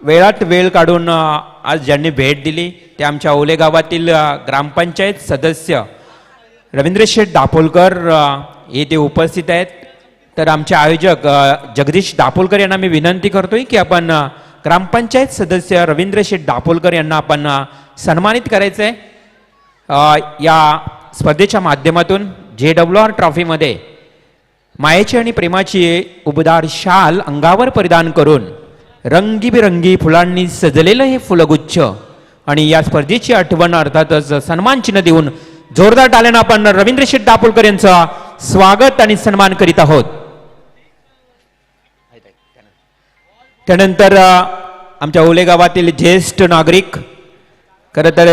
वेळात वेळ काढून आज ज्यांनी भेट दिली ते आमच्या ओले गावातील ग्रामपंचायत सदस्य रवींद्र शेठ दापोलकर येथे उपस्थित आहेत. तर आमचे आयोजक जगदीश दापोलकर यांना मी विनंती करतोय की आपण ग्रामपंचायत सदस्य रवींद्र शेठ दापोलकर यांना आपण सन्मानित करायचं आहे. या स्पर्धेच्या माध्यमातून JWR ट्रॉफीमध्ये मायेची आणि प्रेमाची उबदार शाल अंगावर परिधान करून रंगीबिरंगी फुलांनी सजलेलं हे फुलगुच्छ आणि या स्पर्धेची आठवण अर्थातच सन्मान चिन्ह देऊन जोरदार टाळ्यानं आपण रवींद्र शेठ दापोलकर यांचं स्वागत आणि सन्मान करीत आहोत. त्यानंतर आमच्या ओले गावातील ज्येष्ठ नागरिक खरं तर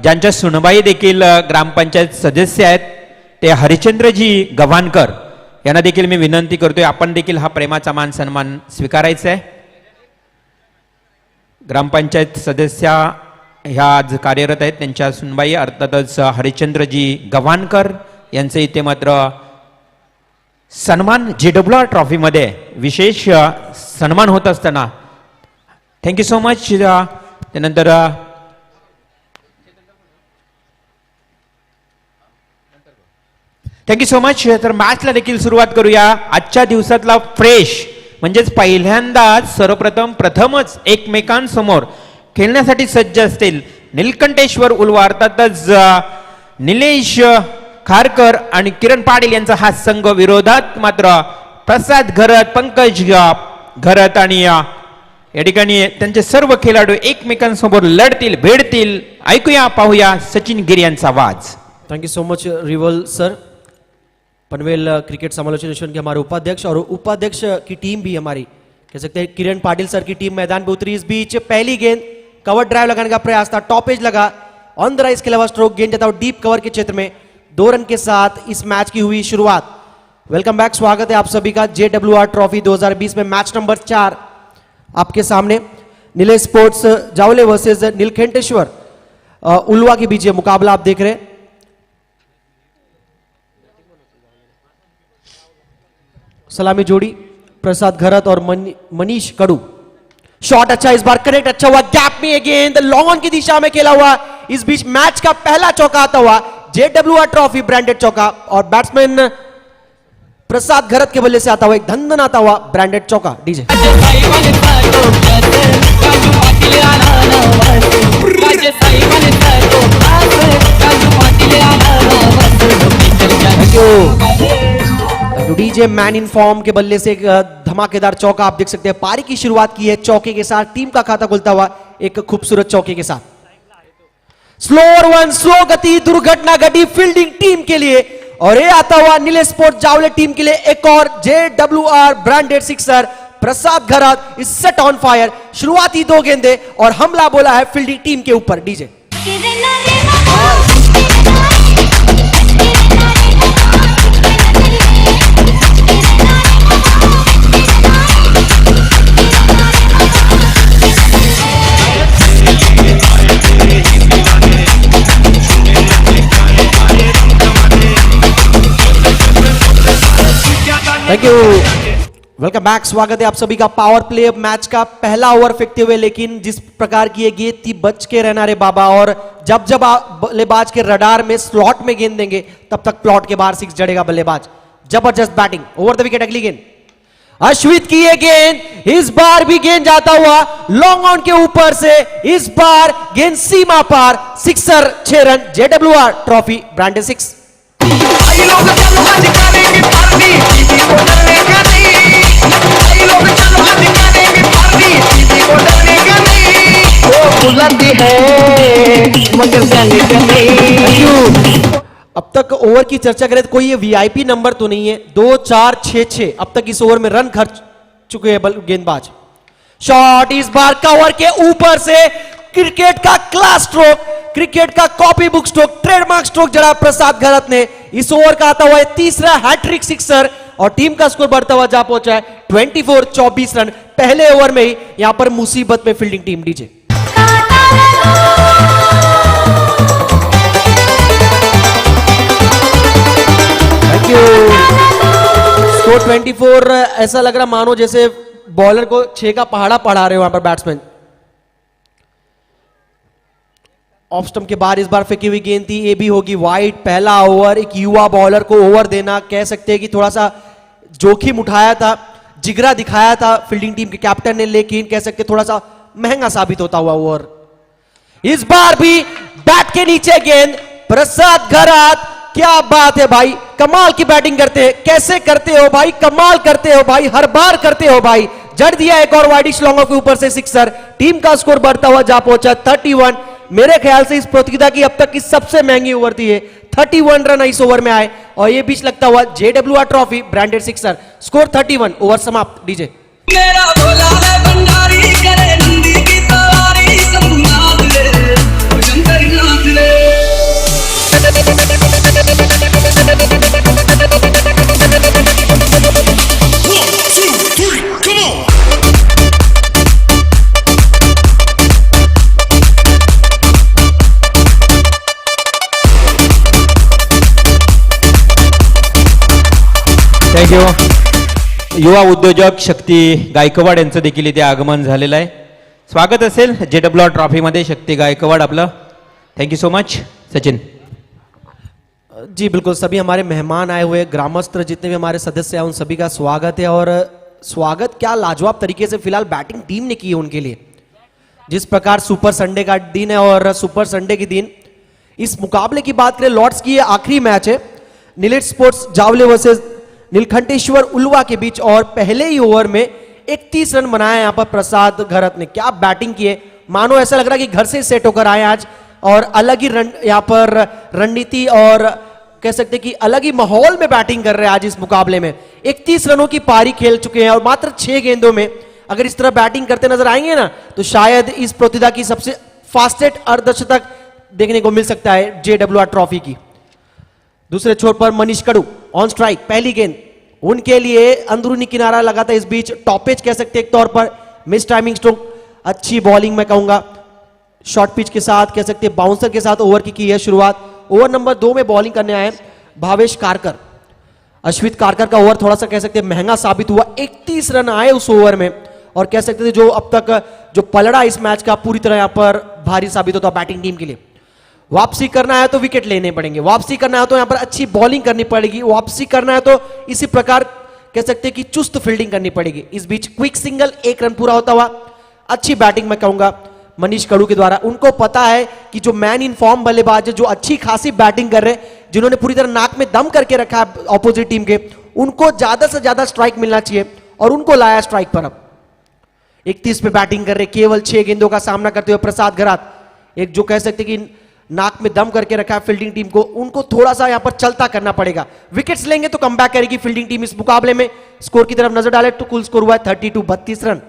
ज्यांच्या सुनबाई देखील ग्रामपंचायत सदस्य आहेत ते हरिचंद्रजी गव्हाणकर यांना देखील मी विनंती करतोय आपण देखील हा प्रेमाचा मान सन्मान स्वीकारायचा आहे. ग्रामपंचायत सदस्या ह्या आज कार्यरत आहेत त्यांच्या सुनबाई अर्थातच हरिचंद्रजी गव्हाणकर यांचे इथे मात्र सन्मान JWR ट्रॉफीमध्ये विशेष सन्मान होत असताना थँक्यू सो मच. त्यानंतर थँक्यू सो मच. तर मॅचला देखील सुरुवात करूया. आजच्या दिवसातला फ्रेश म्हणजेच पहिल्यांदाच प्रथमच एकमेकांसमोर खेळण्यासाठी सज्ज असतील नीलकंठेश्वर उलवा अर्थातच निलेश खारकर आणि किरण पाटील यांचा हा संघ विरोधात मात्र प्रसाद घरत, पंकज घरत आणि या ठिकाणी त्यांचे सर्व खेळाडू एकमेकांसमोर लढतील भिडतील. ऐकूया पाहूया सचिन गिरी यांचा आवाज. Thank you so much reveal sir. Panvel cricket समालोचन नेशन के हमारे उपाध्यक्ष और उपाध्यक्ष की टीम भी हमारी कह सकते हैं किरण पाटिल सर की टीम मैदान पे उतरी. इस बीच पहली गेंद कवर ड्राइव लगाने का प्रयास था, टॉपेज लगा ऑन द राइज के अलावा स्ट्रोक गेंद जाता डीप कवर के क्षेत्र में. 2 रन के साथ इस मैच की हुई शुरुआत. वेलकम बैक, स्वागत है आप सभी का JWR ट्रॉफी 2020 में मैच नंबर 4 आपके सामने नीले स्पोर्ट्स जावले वर्सेस नीलकंठेश्वर उलवा के बीच ये मुकाबला आप देख रहे हैं. सलामी जोड़ी प्रसाद घरत और मनीष कड़ू. शॉट अच्छा, इस बार कनेक्ट अच्छा हुआ, गैप में गेंद लॉन्ग ऑन की दिशा में खेला हुआ. इस बीच मैच का पहला चौका आता हुआ JWR ट्रॉफी ब्रांडेड चौका और बैट्समैन प्रसाद घरत के बल्ले से आता हुआ एक धंधन आता हुआ ब्रांडेड चौका. DJ DJ man in form के बल्ले से एक धमाकेदार चौका आप देख सकते हैं. पारी की शुरुआत की है चौके के साथ, टीम का खाता खुलता हुआ एक खूबसूरत चौके के साथ. स्लोअर वन, स्लो गति, दुर्घटना घटी फील्डिंग टीम के लिए और ये आता हुआ नीले स्पोर्ट जावले टीम के लिए एक और JWR branded sixer. Prasad Gharat is set on fire. शुरुआती 2 गेंदे और हमला बोला है फील्डिंग टीम के ऊपर. DJ thank you. Welcome back, स्वागत है आप सभी का. पावर प्ले मैच का पहला ओवर फेंकते हुए लेकिन जिस प्रकार की ये गेंद थी बच के रहना रे बाबा. और जब जब बल्लेबाज के रडार में स्लॉट में गेंद देंगे तब तक प्लॉट के बाहर 6 जड़ेगा बल्लेबाज. जबरदस्त बैटिंग. ओवर द विकेट अगली गेंद अश्वित की ये गेंद, इस बार भी गेंद जाता हुआ लॉन्ग ऑन के ऊपर से. इस बार गेंद सीमा पार, सिक्सर. 6 रन. JWR trophy branded 6. अब तक ओवर की चर्चा करें तो कोई ये VIP नंबर तो नहीं है. 2 4 6 6 अब तक इस ओवर में रन खर्च चुके हैं गेंदबाज. शॉट इस बार कवर के ऊपर से. क्रिकेट का क्लास स्ट्रोक, क्रिकेट का copy book stroke, trademark stroke जरा प्रसाद घरत ने. इस ओवर का आता हुआ है तीसरा हैट्रिक सिक्सर और टीम का स्कोर बढ़ता हुआ जा पहुंचा है 24 रन. पहले ओवर में ही यहां पर मुसीबत में fielding team. DJ thank you. Score 24. ऐसा लग रहा मानो जैसे बॉलर को 6 का पहाड़ा पढ़ा रहे हो वहां पर बैट्समैन। ऑफ स्टंप के बाहर इस बार फेंकी हुई गेंद थी, ये भी होगी वाइड। पहला ओवर, एक युवा बॉलर को ओवर देना, कह सकते हैं कि थोड़ा सा जोखिम उठाया था, जिगरा दिखाया था फील्डिंग टीम के कैप्टन ने, लेकिन कह सकते थोड़ा सा महंगा साबित होता हुआ ओवर। इस बार भी बैट के नीचे गेंद, प्रसाद घरात, क्या बात है भाई, कमाल की बैटिंग करते हैं। कैसे करते हो भाई, कमाल करते हो भाई, हर बार करते हो भाई। जड़ दिया एक और वाइडिश लॉन्गों के ऊपर से सिक्सर। टीम का स्कोर बढ़ता हुआ जा पहुंचा 31। मेरे ख्याल से इस प्रतियोगिता की अब तक की सबसे महंगी ओवर थी ये। 31 रन इस ओवर में आए और ये बीच लगता हुआ JWR trophy branded sixer. Score 31, over समाप्त। डीजे मेरा भोला है भंडारी, करे नंदी की सवारी, संनाद ले शंकर नाथ ले। थँक्यू. युवा उद्योजक शक्ती गायकवाड यांचं देखील इथे आगमन झालेलं आहे. स्वागत असेल JWR ट्रॉफीमध्ये शक्ती गायकवाड आपलं. Thank you so much. Sachin. Ji बिल्कुल, सभी हमारे मेहमान आए हुए, ग्रामस्थ जितने भी हमारे सदस्य हैं उन सभी का स्वागत है। और स्वागत क्या लाजवाब तरीके से फिलहाल बैटिंग टीम ने की है उनके लिए। जिस प्रकार सुपर संडे का दिन है और सुपर संडे के दिन इस मुकाबले की बात करें, लॉर्ड्स की ये आखिरी मैच है नीलेट स्पोर्ट्स जावले वर्सेस नीलकंठेश्वर उल्वा के बीच। और पहले ही ओवर में 31 रन बनाए यहाँ पर प्रसाद घरत ने। क्या बैटिंग की है, मानो ऐसा लग रहा है कि घर से सेट होकर आए आज, और अलग ही रन यहाँ पर रणनीति और कह सकते हैं कि अलग ही माहौल में बैटिंग कर रहे हैं आज इस मुकाबले में। 31 रनों की पारी खेल चुके हैं और मात्र 6 गेंदों में अगर इस तरह बैटिंग करते नजर आएंगे ना, तो शायद इस प्रतियोगिता की सबसे फास्टेस्ट अर्धशतक देखने को मिल सकता है JWR ट्रॉफी की। दूसरे छोर पर मनीष कड़ू ऑन स्ट्राइक, पहली गेंद उनके लिए अंदरूनी किनारा लगा था। इस बीच टॉपेज कह सकते हैं एक तौर पर, मिस टाइमिंग स्ट्रोक, अच्छी बॉलिंग मैं कहूंगा, शॉर्ट पिच के साथ कह सकते हैं बाउंसर के साथ ओवर की है शुरुआत। ओवर नंबर 2 में बॉलिंग करने आए भावेश कारकर, अश्वित कारकर का ओवर थोड़ा सा कह सकते हैं महंगा साबित हुआ। 31 रन आए उस ओवर में और कह सकते थे जो अब तक जो पलड़ा इस मैच का पूरी तरह यहां पर भारी साबित होता बैटिंग टीम के लिए। वापसी करना है तो विकेट लेने पड़ेंगे, वापसी करना है तो यहां पर अच्छी बॉलिंग करनी पड़ेगी, वापसी करना है तो इसी प्रकार कह सकते हैं कि चुस्त फील्डिंग करनी पड़ेगी। इस बीच क्विक सिंगल, 1 रन पूरा होता हुआ, अच्छी बैटिंग मैं कहूंगा मनीष कड़ू के द्वारा। उनको पता है कि जो मैन इन फॉर्म बल्लेबाज है, जो अच्छी खासी बैटिंग कर रहे हैं, जिन्होंने पूरी तरह नाक में दम करके रखा है ऑपोजिट टीम के, उनको ज्यादा से ज्यादा स्ट्राइक मिलना चाहिए और उनको लाया स्ट्राइक पर। अब 31 पे बैटिंग कर रहे, केवल 6 गेंदों का सामना करते हुए प्रसाद घरात, एक जो कह सकते कि नाक में दम करके रखा है फील्डिंग टीम को, उनको थोड़ा सा यहां पर चलता करना पड़ेगा। विकेट्स लेंगे तो कमबैक करेगी फील्डिंग टीम इस मुकाबले में। स्कोर की तरफ नजर डाले तो कुल स्कोर हुआ है 32 रन।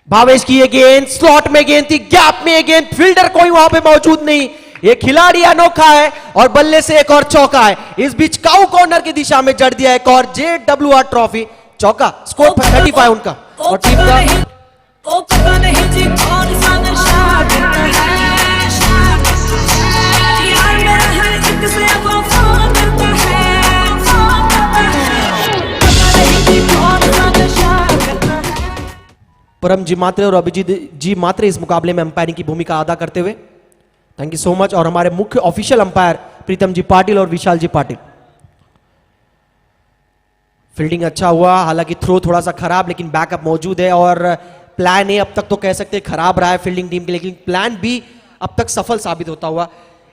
भावेश की ये गेंद स्लॉट में गेंद थी, गैप में ये गेंद, फील्डर कोई वहां पे मौजूद नहीं, ये खिलाड़ी अनोखा है और बल्ले से एक और चौका है। इस बीच काउ कॉर्नर की दिशा में जड़ दिया एक और JWR ट्रॉफी चौका। स्कोर 35 उनका और टीम का। ओ पता नहीं जी कौन सा नशा करता है, यार मेरा हर एक से वफा करता है, पता नहीं जी कौन सा नशा करता है। परम जी मात्रे और अभिजीत जी मात्रे इस मुकाबले में अंपायरिंग की भूमिका अदा करते हुए, थैंक यू सो मच। और हमारे मुख्य ऑफिशियल अंपायर प्रीतम जी पाटिल और विशाल जी पाटिल। फील्डिंग अच्छा हुआ, हालांकि थ्रो थोड़ा सा खराब, लेकिन बैकअप मौजूद है। और प्लान ए अब तक तो कह सकते हैं खराब रहा है फील्डिंग टीम के, लेकिन प्लान बी अब तक सफल साबित होता हुआ।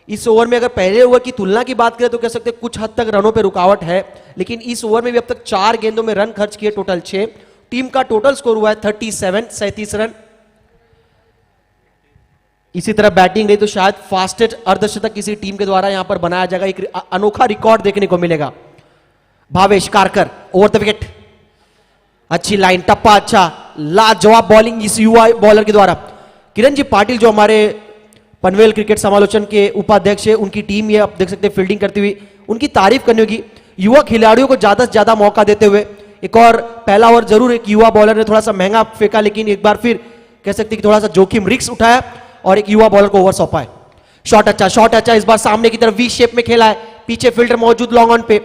इस ओवर में अगर पहले ओवर की तुलना की बात करें तो कह सकते हैं कुछ हद तक रनों पे रुकावट है, लेकिन इस ओवर में भी अब तक 4 गेंदों में रन खर्च किए, टोटल 6। टीम का टोटल स्कोर हुआ है 37 रन। इसी तरह बैटिंग रही तो शायद फास्टेस्ट अर्धशतक किसी टीम के द्वारा यहां पर बनाया जाएगा, एक अनोखा रिकॉर्ड देखने को मिलेगा। भावेश कारकर ओवर द विकेट, अच्छी लाइन, टप्पा अच्छा, लाजवाब बॉलिंग इस युवा बॉलर के द्वारा। किरण जी पाटिल जो हमारे पनवेल क्रिकेट समालोचन के उपाध्यक्ष है, उनकी टीम ये आप देख सकते हैं फील्डिंग करती हुई, उनकी तारीफ करनी होगी। युवा खिलाड़ियों को ज्यादा से ज्यादा मौका देते हुए एक और पहला ओवर जरूर एक युवा बॉलर ने थोड़ा सा महंगा फेंका, लेकिन एक बार फिर कह सकते हैं कि थोड़ा सा जोखिम रिस्क उठाया और एक युवा बॉलर को ओवर सौंपा है। शॉट अच्छा, इस बार सामने की तरफ वी शेप में खेला है, पीछे फील्डर मौजूद लॉन्ग ऑन पे,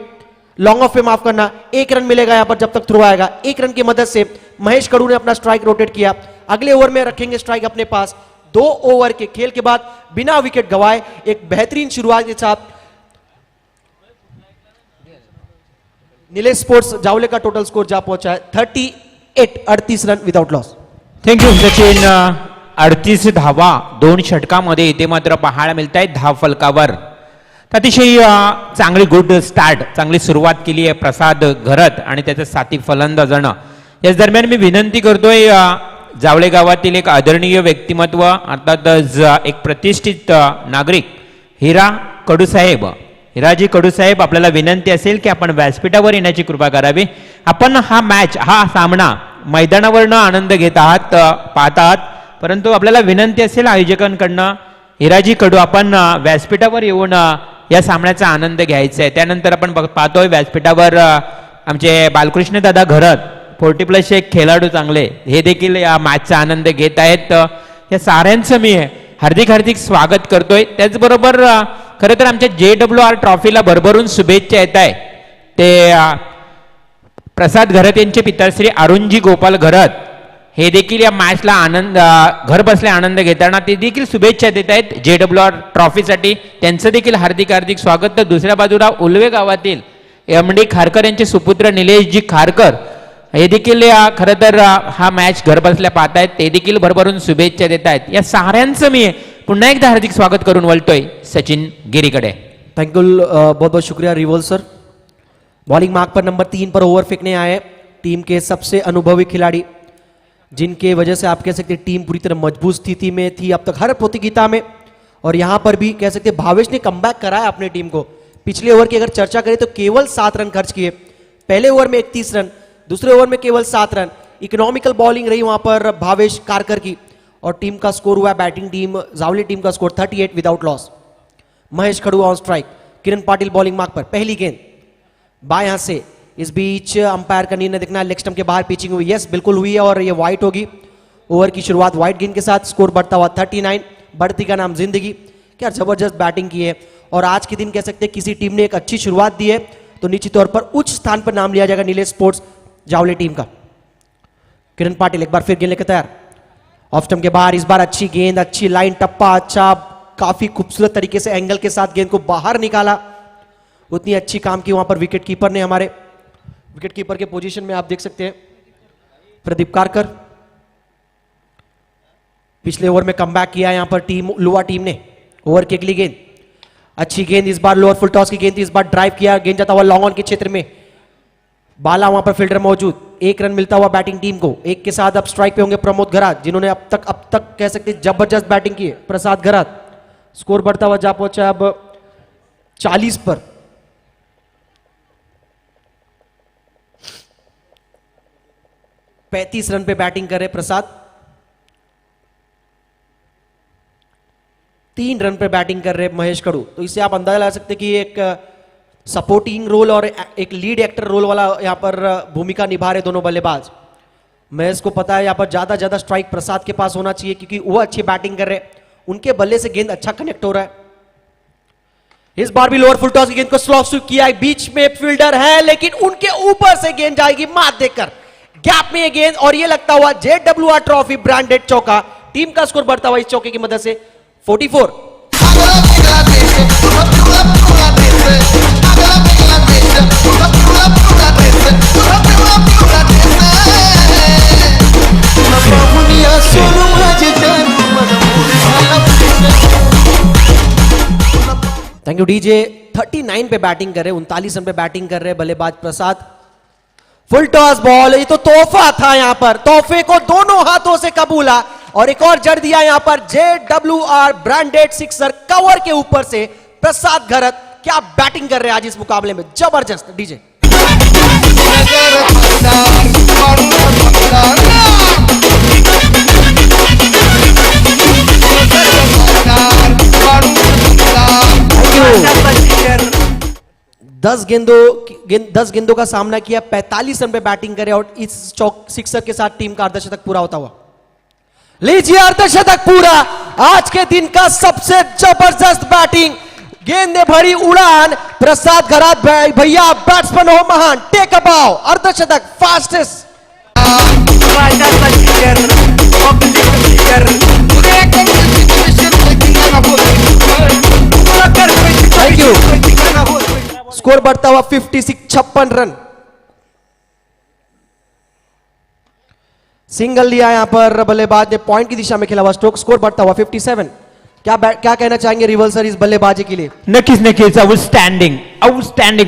लॉन्ग ऑफ पे माफ करना, 1 रन मिलेगा यहां पर जब तक थ्रो आएगा। 1 रन की मदद से महेश कड़ू ने अपना स्ट्राइक रोटेट किया। अगले ओवर में रखेंगे स्ट्राइक अपने पास। 2 ओवर के खेल के बाद बिना विकेट गवाए एक बेहतरीन शुरुआत के साथ नीलेश स्पोर्ट्स जावले का टोटल स्कोर जा पहुंचा है 38 run without loss. Thank you Sachin. 38 धावा 2 षटकामध्ये इथे मात्र पाहायला मिळत आहेत धाव फलकावर. अतिशय चांगली गुड स्टार्ट, चांगली सुरुवात केली आहे प्रसाद घरत आणि त्याचे साथी फलंदाजानं. याच दरम्यान मी विनंती करतोय जावळे गावातील एक आदरणीय व्यक्तिमत्व अर्थातच एक प्रतिष्ठित नागरिक हिरा कडूसाहेब, हिराजी कडूसाहेब, आपल्याला विनंती असेल की आपण व्यासपीठावर येण्याची कृपा करावी. आपण हा मॅच, हा सामना मैदानावरनं आनंद घेत आहात, पाहत आहात, परंतु आपल्याला विनंती असेल आयोजकांकडनं हिराजी कडू आपण व्यासपीठावर येऊन या सामन्याचा आनंद घ्यायचा आहे. त्यानंतर आपण पाहतोय व्यासपीठावर आमचे बालकृष्ण दादा घरत 40+ एक खेळाडू चांगले हे देखील या मॅचचा आनंद घेत आहेत. या साऱ्यांचं मी हार्दिक हार्दिक स्वागत करतोय. त्याचबरोबर खरं तर आमच्या JWR ट्रॉफीला भरभरून शुभेच्छा येत आहे ते प्रसाद घरत यांचे पिताश्री अरुणजी गोपाल घरत हे देखील या मॅचला आनंद घर बसल्या आनंद घेताना ते देखील शुभेच्छा देत आहेत JWR ट्रॉफीसाठी. त्यांचं देखील हार्दिक हार्दिक स्वागत. तर दुसऱ्या बाजूला उल्वे गावातील MD खारकर यांचे सुपुत्र निलेशजी खारकर हे देखील खरं तर हा मॅच घर बसल्या पाहत आहेत, ते देखील भरभरून शुभेच्छा देत आहेत. या साऱ्यांचं मी पुन्हा एकदा हार्दिक स्वागत करून वळतोय सचिन गिरीकडे. थैंक यू, बहुत बहुत शुक्रिया रिवोल सर. बॉलिंग मार्क पर नंबर 3 पर ओवर फेंकने आए टीम के सबसे अनुभवी खिलाड़ी, जिनके वजह से आप कह सकते हैं टीम पूरी तरह मजबूत स्थिति में थी अब तक हर प्रतियोगिता में, और यहां पर भी कह सकते हैं भावेश ने कमबैक कराया अपने टीम को. पिछले ओवर की अगर चर्चा करें तो केवल 7 रन खर्च किए. पहले ओवर में 31 रन, दूसरे ओवर में केवल 7 रन. इकोनॉमिकल बॉलिंग रही वहां पर भावेश कारकर की, और टीम का स्कोर हुआ बैटिंग टीम जावली टीम का score 38 without loss. Mahesh Khadu on strike, Kiran Patil bowling mark पर. पहली गेंद बाएं हाथ से, इस बीच अंपायर का निर्णय देखना, लेग स्टंप के बाहर पिचिंग हुई. यस, बिल्कुल हुई है और ये वाइट होगी. ओवर की शुरुआत वाइट गेंद के साथ, स्कोर बढ़ता हुआ 39. बढ़ती का नाम जिंदगी. क्या जबरदस्त बैटिंग की है, और आज के दिन कह सकते हैं किसी टीम ने एक अच्छी शुरुआत दी है तो निश्चित तौर पर उच्च स्थान पर नाम लिया जाएगा नीलेश स्पोर्ट्स जावले टीम का. किरण पाटिल एक बार फिर गेंद लेकर तैयार, ऑफ स्टंप के बाहर. इस बार अच्छी गेंद, अच्छी लाइन, टप्पा अच्छा, काफी खूबसूरत तरीके से एंगल के साथ गेंद को बाहर निकाला. उतनी अच्छी काम की वहां पर विकेट कीपर ने. हमारे विकेट कीपर के पोजीशन में आप देख सकते हैं प्रदीप कारकर. पिछले ओवर में कमबैक किया यहां पर टीम लुवा टीम ने. ओवर की अगली गेंद, अच्छी गेंद, इस बार लोअर फुल टॉस की गेंद थी, इस बार ड्राइव किया, गेंद जाता हुआ लॉन्ग ऑन के क्षेत्र में. बाला वहां पर फील्डर मौजूद. 1 रन मिलता हुआ बैटिंग टीम को. 1 के साथ अब स्ट्राइक पे होंगे प्रमोद घरात, जिन्होंने अब तक कह सकते जबरदस्त बैटिंग की है. प्रसाद घरात, स्कोर बढ़ता हुआ जा पहुंचा अब 40 पर. पैंतीस रन पे बैटिंग कर रहे प्रसाद. 3 रन पे बैटिंग कर रहे महेश कड़ू. तो इससे आप अंदाजा लगा सकते कि एक सपोर्टिंग रोल और एक लीड एक्टर रोल वाला यहां पर भूमिका निभा रहे दोनों बल्लेबाज. महेश को पता है यहां पर ज्यादा स्ट्राइक प्रसाद के पास होना चाहिए, क्योंकि वो अच्छी बैटिंग कर रहे, उनके बल्ले से गेंद अच्छा कनेक्ट हो रहा है. इस बार भी लोअर फुल टॉस की गेंद को स्लॉप स्वीप किया, बीच में फील्डर है लेकिन उनके ऊपर से गेंद जाएगी मात देकर. गैप में ये गेंद, और ये लगता हुआ JWR ट्रॉफी ब्रांडेड चौका. टीम का स्कोर बढ़ता हुआ इस चौके की मदद से 44. Thank you DJ. 39 पे बैटिंग कर रहे, 39 रन पे बैटिंग कर रहे बल्लेबाज प्रसाद. फुल टॉस बॉल, ये तो तोहफा था यहां पर, तोहफे को दोनों हाथों से कबूला और एक और जड़ दिया यहां पर JWR ब्रांडेड सिक्सर कवर के ऊपर से प्रसाद घरत. क्या बैटिंग कर रहे हैं आज इस मुकाबले में, जबरदस्त. डीजे दस गेंदों का सामना किया, 45 रन पे बैटिंग करे और इस सिक्सर के साथ टीम का अर्धशतक पूरा होता हुआ. लीजिए अर्धशतक पूरा. आज के दिन का सबसे जबरदस्त बैटिंग. गेंद ने भरी उड़ान, प्रसाद घरात भैया बॅट्समन हो महान, टेक अ बाव, अर्धशतक, फास्टेस्ट. Thank you. स्कोर बढ़ता हुआ 56 रन. सिंगल लिया यहां पर बल्लेबाज ने, पॉइंट की दिशा में खेला हुआ स्ट्रोक. स्कोर बढ़ता हुआ 57. क्या कहना चाहेंगे रिवल सर इस बल्लेबाजी के लिए? नक्कीच आउटस्टँडिंग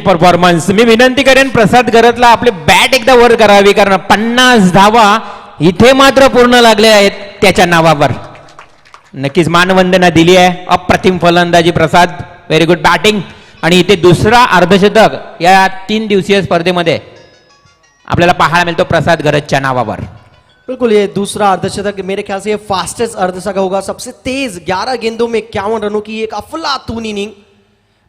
परफॉर्मन्स. मी विनंती करेन प्रसाद गरतला आपले बॅट एकदा वर करावी, कारण 50 धावा इथे मात्र पूर्ण लागल्या आहेत त्याच्या नावावर. नक्कीच मानवंदना दिली आहे. अप्रतिम फलंदाजी प्रसाद, व्हेरी गुड बॅटिंग. आणि इथे दुसरा अर्धशतक या 3 दिवसीय स्पर्धेमध्ये आपल्याला पाहायला मिळतो प्रसाद गरजच्या नावावर. बिल्कुल, ये दूसरा अर्धशतक मेरे ख्याल से ये फास्टेस्ट अर्धशतक होगा. सबसे तेज 11 गेंदों में 51 रनों की एक अफलातून इनिंग.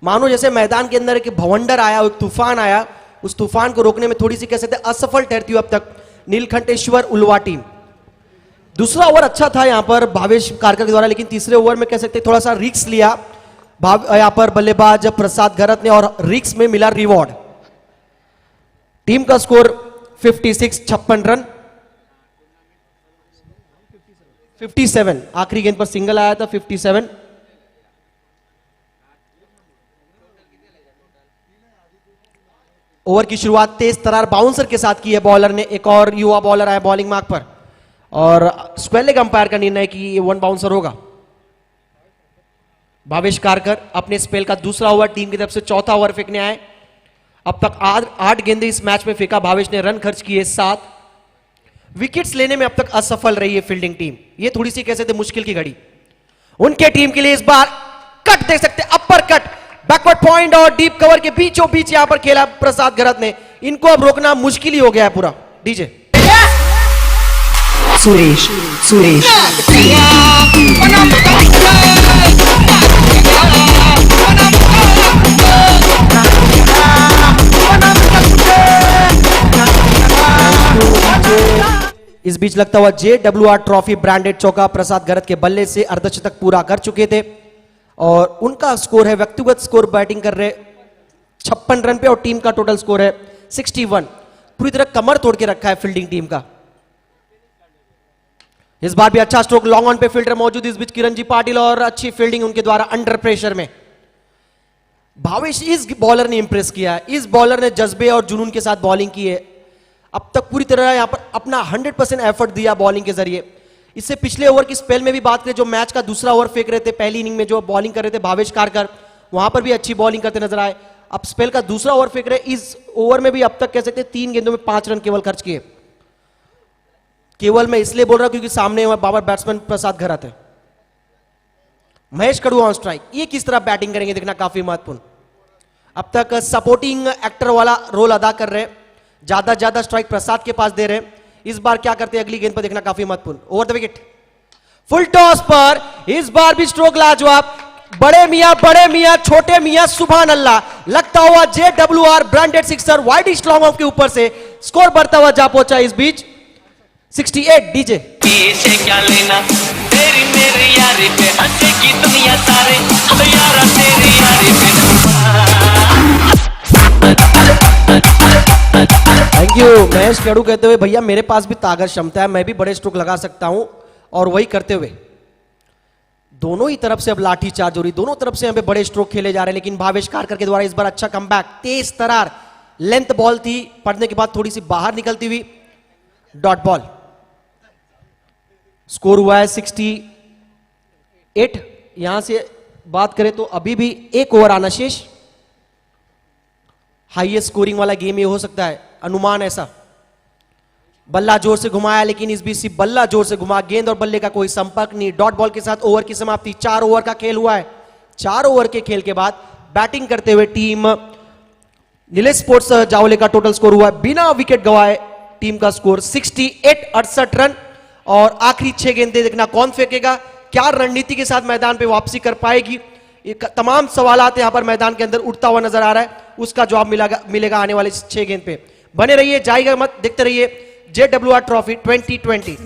मानो जैसे मैदान के अंदर एक भवंडर आया, एक तूफान आया, उस तूफान को रोकने में थोड़ी सी कह सकते हैं असफल ठहरती हुई अब तक नीलकंठेश्वर उलवा टीम. दूसरा ओवर अच्छा था यहां पर भावेश कारकर के द्वारा, लेकिन तीसरे ओवर में कह सकते थोड़ा सा रिक्स लिया यहां पर बल्लेबाज प्रसाद गरत ने, और रिक्स में मिला रिवॉर्ड. टीम का स्कोर 56 रन. 57, आखिरी गेंद पर सिंगल आया था. 57. ओवर की शुरुआत तेज तरार बाउंसर के साथ की है बॉलर ने. एक और युवा बॉलर आया बॉलिंग मार्क पर, और स्क्वेयर लेग अंपायर का निर्णय कि ये 1 बाउंसर होगा. भावेश कारकर अपने स्पेल का दूसरा ओवर टीम की तरफ से चौथा ओवर फेंकने आए. अब तक 8 गेंदें इस मैच में फेंका भावेश ने. रन खर्च किए 7. विकेट्स लेने में अब तक असफल रही है फील्डिंग टीम. ये थोड़ी सी कह सकते मुश्किल की घड़ी उनके टीम के लिए. इस बार कट देख सकते, अपर कट, बैकवर्ड पॉइंट और डीप कवर के बीचों बीच यहां पर खेला प्रसाद गरत ने. इनको अब रोकना मुश्किल ही हो गया है पूरा. डीजे सुरेश इस बीच लगता हुआ JWR ट्रॉफी ब्रांडेड चौका प्रसाद गरत के बल्ले से अर्धशतक पूरा कर चुके थे, और उनका स्कोर है व्यक्तिगत स्कोर बैटिंग कर रहे 56 रन पे, और टीम का टोटल स्कोर है 61. पूरी तरह कमर तोड़ के रखा है फील्डिंग टीम का. इस बार भी अच्छा स्ट्रोक, लॉन्ग ऑन पे फील्डर मौजूद. इस बीच किरणजी पाटिल, और अच्छी फील्डिंग उनके द्वारा अंडर प्रेशर में. भावेश इस बॉलर ने इंप्रेस किया है. इस बॉलर ने जज्बे और जुनून के साथ बॉलिंग की है. अब तक पूरी तरह यहां पर अपना 100% एफर्ट दिया बॉलिंग के जरिए. इससे पिछले ओवर की स्पेल में भी बात करें, जो मैच का दूसरा ओवर फेंक रहे थे पहली इनिंग में, जो बॉलिंग कर रहे थे भावेश कारकर, वहां पर भी अच्छी बॉलिंग करते नजर आए. अब स्पेल का दूसरा ओवर फेंक रहे, इस ओवर में भी अब तक कह सकते हैं 3 गेंदों में 5 रन केवल खर्च किए. केवल मैं इसलिए बोल रहा हूं क्योंकि सामने बाबर बैट्समैन प्रसाद गरत है. Mahesh Kadu on strike. ये किस तरह बैटिंग करेंगे देखना काफी महत्वपूर्ण. अब तक सपोर्टिंग एक्टर वाला रोल अदा कर रहे, ज्यादा स्ट्राइक प्रसाद के पास दे रहे. इस बार क्या करते हैं अगली गेंद पर देखना काफी महत्वपूर्ण. Over the wicket, full toss पर इस बार भी स्ट्रोक लाजवाब. बड़े मियां छोटे मियां सुभान अल्लाह. लगता हुआ JWR branded sixer wide strong of के ऊपर से. स्कोर बढ़ता हुआ जा पहुंचा इस बीच 68. डीजे से क्या लेना तेरी मेरी यारी पे हंसेगी दुनिया सारे, ओ यारा तेरी यारी पे. Thank you. महेश कड़ू कहते हुए भैया मेरे पास भी ताकत क्षमता है, मैं भी बड़े स्ट्रोक लगा सकता हूं. और वही करते हुए दोनों ही तरफ से अब लाठी चार्ज हो रही, दोनों तरफ से यहां पे बड़े स्ट्रोक खेले जा रहे हैं. लेकिन भावेश कारकर के द्वारा इस बार अच्छा कमबैक. तेज तरार लेंथ बॉल थी, पड़ने के बाद थोड़ी सी बाहर निकलती हुई डॉट बॉल. स्कोर हुआ है 68. यहां से बात करें तो अभी भी 1 ओवर आना शेष. हाईएस्ट स्कोरिंग वाला गेम ये हो सकता है, अनुमान ऐसा. बल्ला जोर से घुमाया, लेकिन इस बीच बल्ला जोर से घुमा, गेंद और बल्ले का कोई संपर्क नहीं. डॉट बॉल के साथ ओवर की समाप्ति. 4 ओवर का खेल हुआ है. 4 ओवर के खेल के बाद बैटिंग करते हुए टीम नीलेश स्पोर्ट्स जावले का टोटल स्कोर हुआ है बिना विकेट गवाए. टीम का स्कोर 68 रन. और आखिरी 6 गेंदें देखना कौन फेंकेगा, क्या रणनीति के साथ मैदान पे वापसी कर पाएगी. तमाम सवालात यहां पर मैदान के अंदर उठता हुआ नजर आ रहा है. उसका जवाब मिलेगा आने वाले 6 गेंद पे. बने रहिए, जाइएगा मत, देखते रहिए JWR trophy 2020.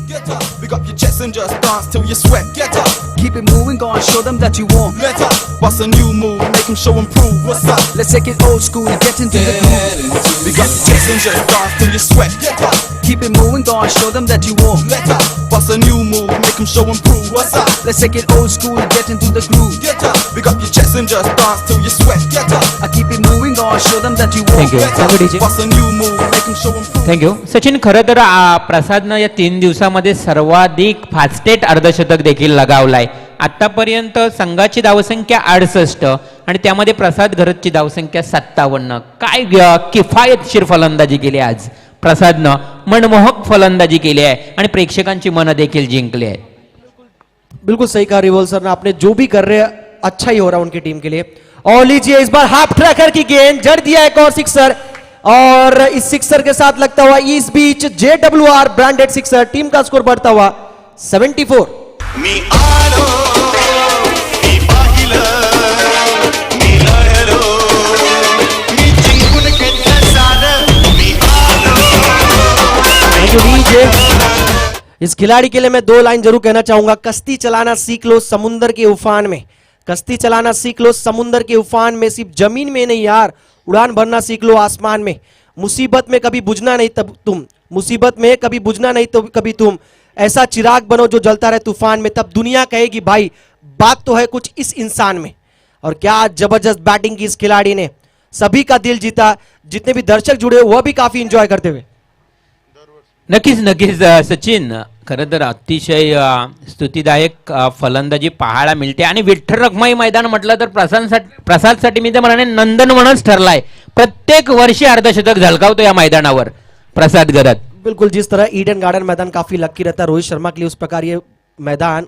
Get up, pick up your chest and just dance till you sweat. Get up. Keep it moving, go and show them that you want. Let's up, bust a new move, make them show improve. What's up? Let's take it old school and get into the groove. We got the chest and just dance till you sweat. Get up, Keep it moving, go and show them that you want. let's up, bust a new move, make them show improve. What's up? Let's take it old school and get into the groove. Get up, pick up your chest and just dance till you sweat. Get up, I keep it moving, go and show them that you want. Thank you. get up, bust a new move, make them show improve. Thank you Sachin. खरं तर प्रसादनं या 3 दिवसामध्ये सर्वाधिक fastest अर्धशतक देखील लगावलाय. आतापर्यंत संघाची धावसंख्या 68 आणि त्यामध्ये प्रसाद घरतची धावसंख्या 57. काय किफायतशीर फलंदाजी केली आज प्रसादनं. मनमोहक फलंदाजी केली आहे आणि प्रेक्षकांची मनं देखील जिंकली आहेत. बिल्कुल सही कहा रिवोल सर ने, आपने जो भी कर रहे हैं अच्छा ही हो रहा है उनकी टीम के लिए. और लीजिए इस बार हाफ ट्रैकर की गेंद जड़ दिया एक और सिक्सर, और इस सिक्सर के साथ लगता हुआ इस बीच JWR ब्रांडेड सिक्सर. टीम का स्कोर बढ़ता हुआ 74. मी आलो, मी पाहिलं, मी लढलो, मी जिंकून घेतलं सारं, मी आलो. Thank you, DJ. इस खिलाड़ी के लिए मैं 2 लाइन जरूर कहना चाहूंगा. कश्ती चलाना सीख लो समुंदर के उफान में. कश्ती चलाना सीख लो समुंदर के उफान में. सिर्फ जमीन में नहीं यार, उड़ान भरना सीख लो आसमान में. मुसीबत में कभी बुझना नहीं तब तुम, मुसीबत में कभी बुझना नहीं तो कभी तुम. ऐसा चिराग बनो जो जलता रहे तूफान में. तब दुनिया कहेगी भाई बात तो है कुछ इस इंसान में. और क्या जबरदस्त बैटिंग की इस खिलाड़ी ने, सभी का दिल जीता. जितने भी दर्शक जुड़े वह भी काफी एंजॉय करते हुए. नक्कीच नक्कीच सचिन. खरं तर अतिशय स्तुतीदायक फलंदाजी पाहायला मिळते आणि विठ्ठल रखमाई मैदान म्हटलं तर प्रसादसाठी मी तर म्हणाने नंदनवनच ठरलाय. प्रत्येक वर्षी अर्धशतक झळकावतो या मैदानावर प्रसाद घरत. बिल्कुल जिस तरह ईडन गार्डन मैदान काफी लकी रहता है रोहित शर्मा के लिए, उस प्रकार ये मैदान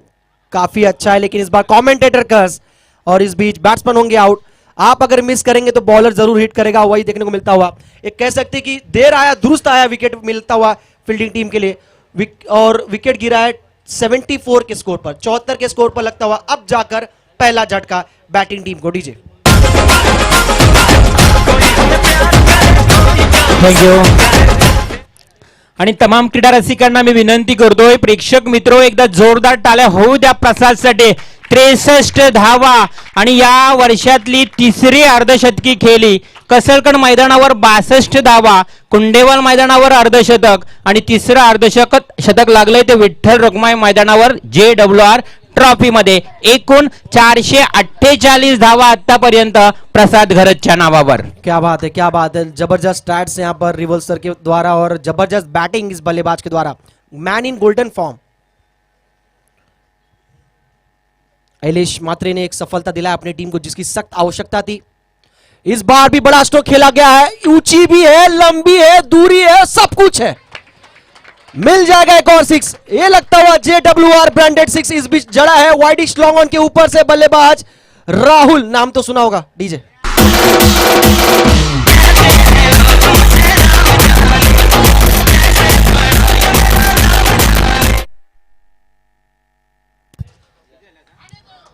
काफी अच्छा है. लेकिन इस बार कमेंटेटर कर्स और इस बीच बैट्समैन होंगे आउट. आप अगर मिस करेंगे तो बॉलर जरूर हिट करेगा, वही देखने को मिलता हुआ. एक कह सकते हैं कि देर आया दुरुस्त आया विकेट मिलता हुआ फील्डिंग टीम के लिए. और विकेट गिरा है 74 के स्कोर पर, 74 के स्कोर पर लगता हुआ अब जाकर पहला झटका बैटिंग टीम को. DJ thank you. आणि तमाम क्रीडा रसिकांना मी विनंती करतोय, प्रेक्षक मित्रो एकदा जोरदार टाळ्या होऊ द्या प्रसादसाठी. 63 धावा आणि या वर्षातली तिसरी अर्धशतकी खेळली. कसरकण मैदानावर 62 धावा, कुंडेवाल मैदानावर अर्धशतक आणि तिसरं अर्धशतक लागलंय ते विठ्ठल रखमाई मैदानावर JWR ट्रॉफी मध्ये. एकूण 448 धावा आतापर्यंत प्रसाद घरतच्या नावावर. क्या बात है, क्या बात है. जबरदस्त स्टैट्स यहाँ पर रिवल सर के द्वारा और जबरदस्त बैटिंग इस बल्लेबाज के द्वारा. Man in golden form. Akhilesh Mhatre ने एक सफलता दिलाया अपनी टीम को जिसकी सख्त आवश्यकता थी. इस बार भी बड़ा स्ट्रोक खेला गया है. ऊंची भी है, लंबी है, दूरी है, सब कुछ है. मिल जाएगा एक और 6. ये लगता हुआ JWR ब्रांडेड 6 इस बीच जड़ा है वाइडिश लॉन्ग ऑन के ऊपर से. बल्लेबाज राहुल, नाम तो सुना होगा. डीजे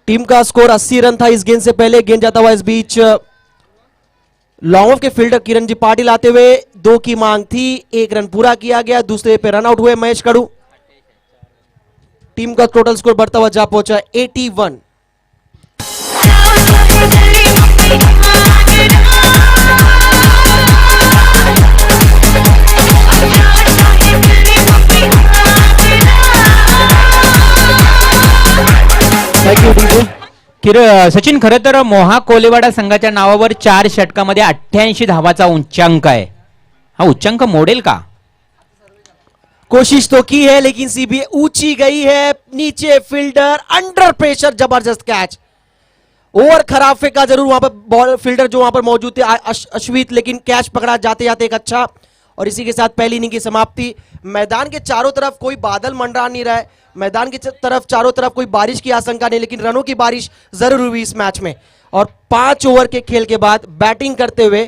टीम का स्कोर 80 रन था इस गेंद से पहले. गेंद जाता हुआ इस बीच लॉन्ग ऑफ के फील्डर किरण जी पाटिल आते हुए. 2 की मांग थी, 1 रन पूरा किया गया. दूसरे पे रन आउट हुए महेश कड़ू. टीम का टोटल स्कोर बढ़ता हुआ जा पहुंचा 81. सचिन, खरं तर मोहा कोलेवाडा संघाच्या नावावर 4 षटकामध्ये 88 धावाचा उच्चांक आहे. हा उच्चांक मोडेल का? कोशिश तो की है लेकिन सीबी ऊंची गई है. नीचे फील्डर अंडर प्रेशर, जबरदस्त कैच. ओवर खराब फेंका जरूर वहां पर बॉल फील्डर जो वहां पर मौजूद थे अश्वित, लेकिन कैच पकड़ा जाते जाते एक अच्छा. और इसी के साथ पहली इनिंग की समाप्ति. मैदान के चारों तरफ कोई बादल मंडरा नहीं रहा है. मैदान की तरफ चारों तरफ कोई बारिश की आशंका नहीं, लेकिन रनों की बारिश जरूर हुई इस मैच में. और 5 ओवर के खेल के बाद बैटिंग करते हुए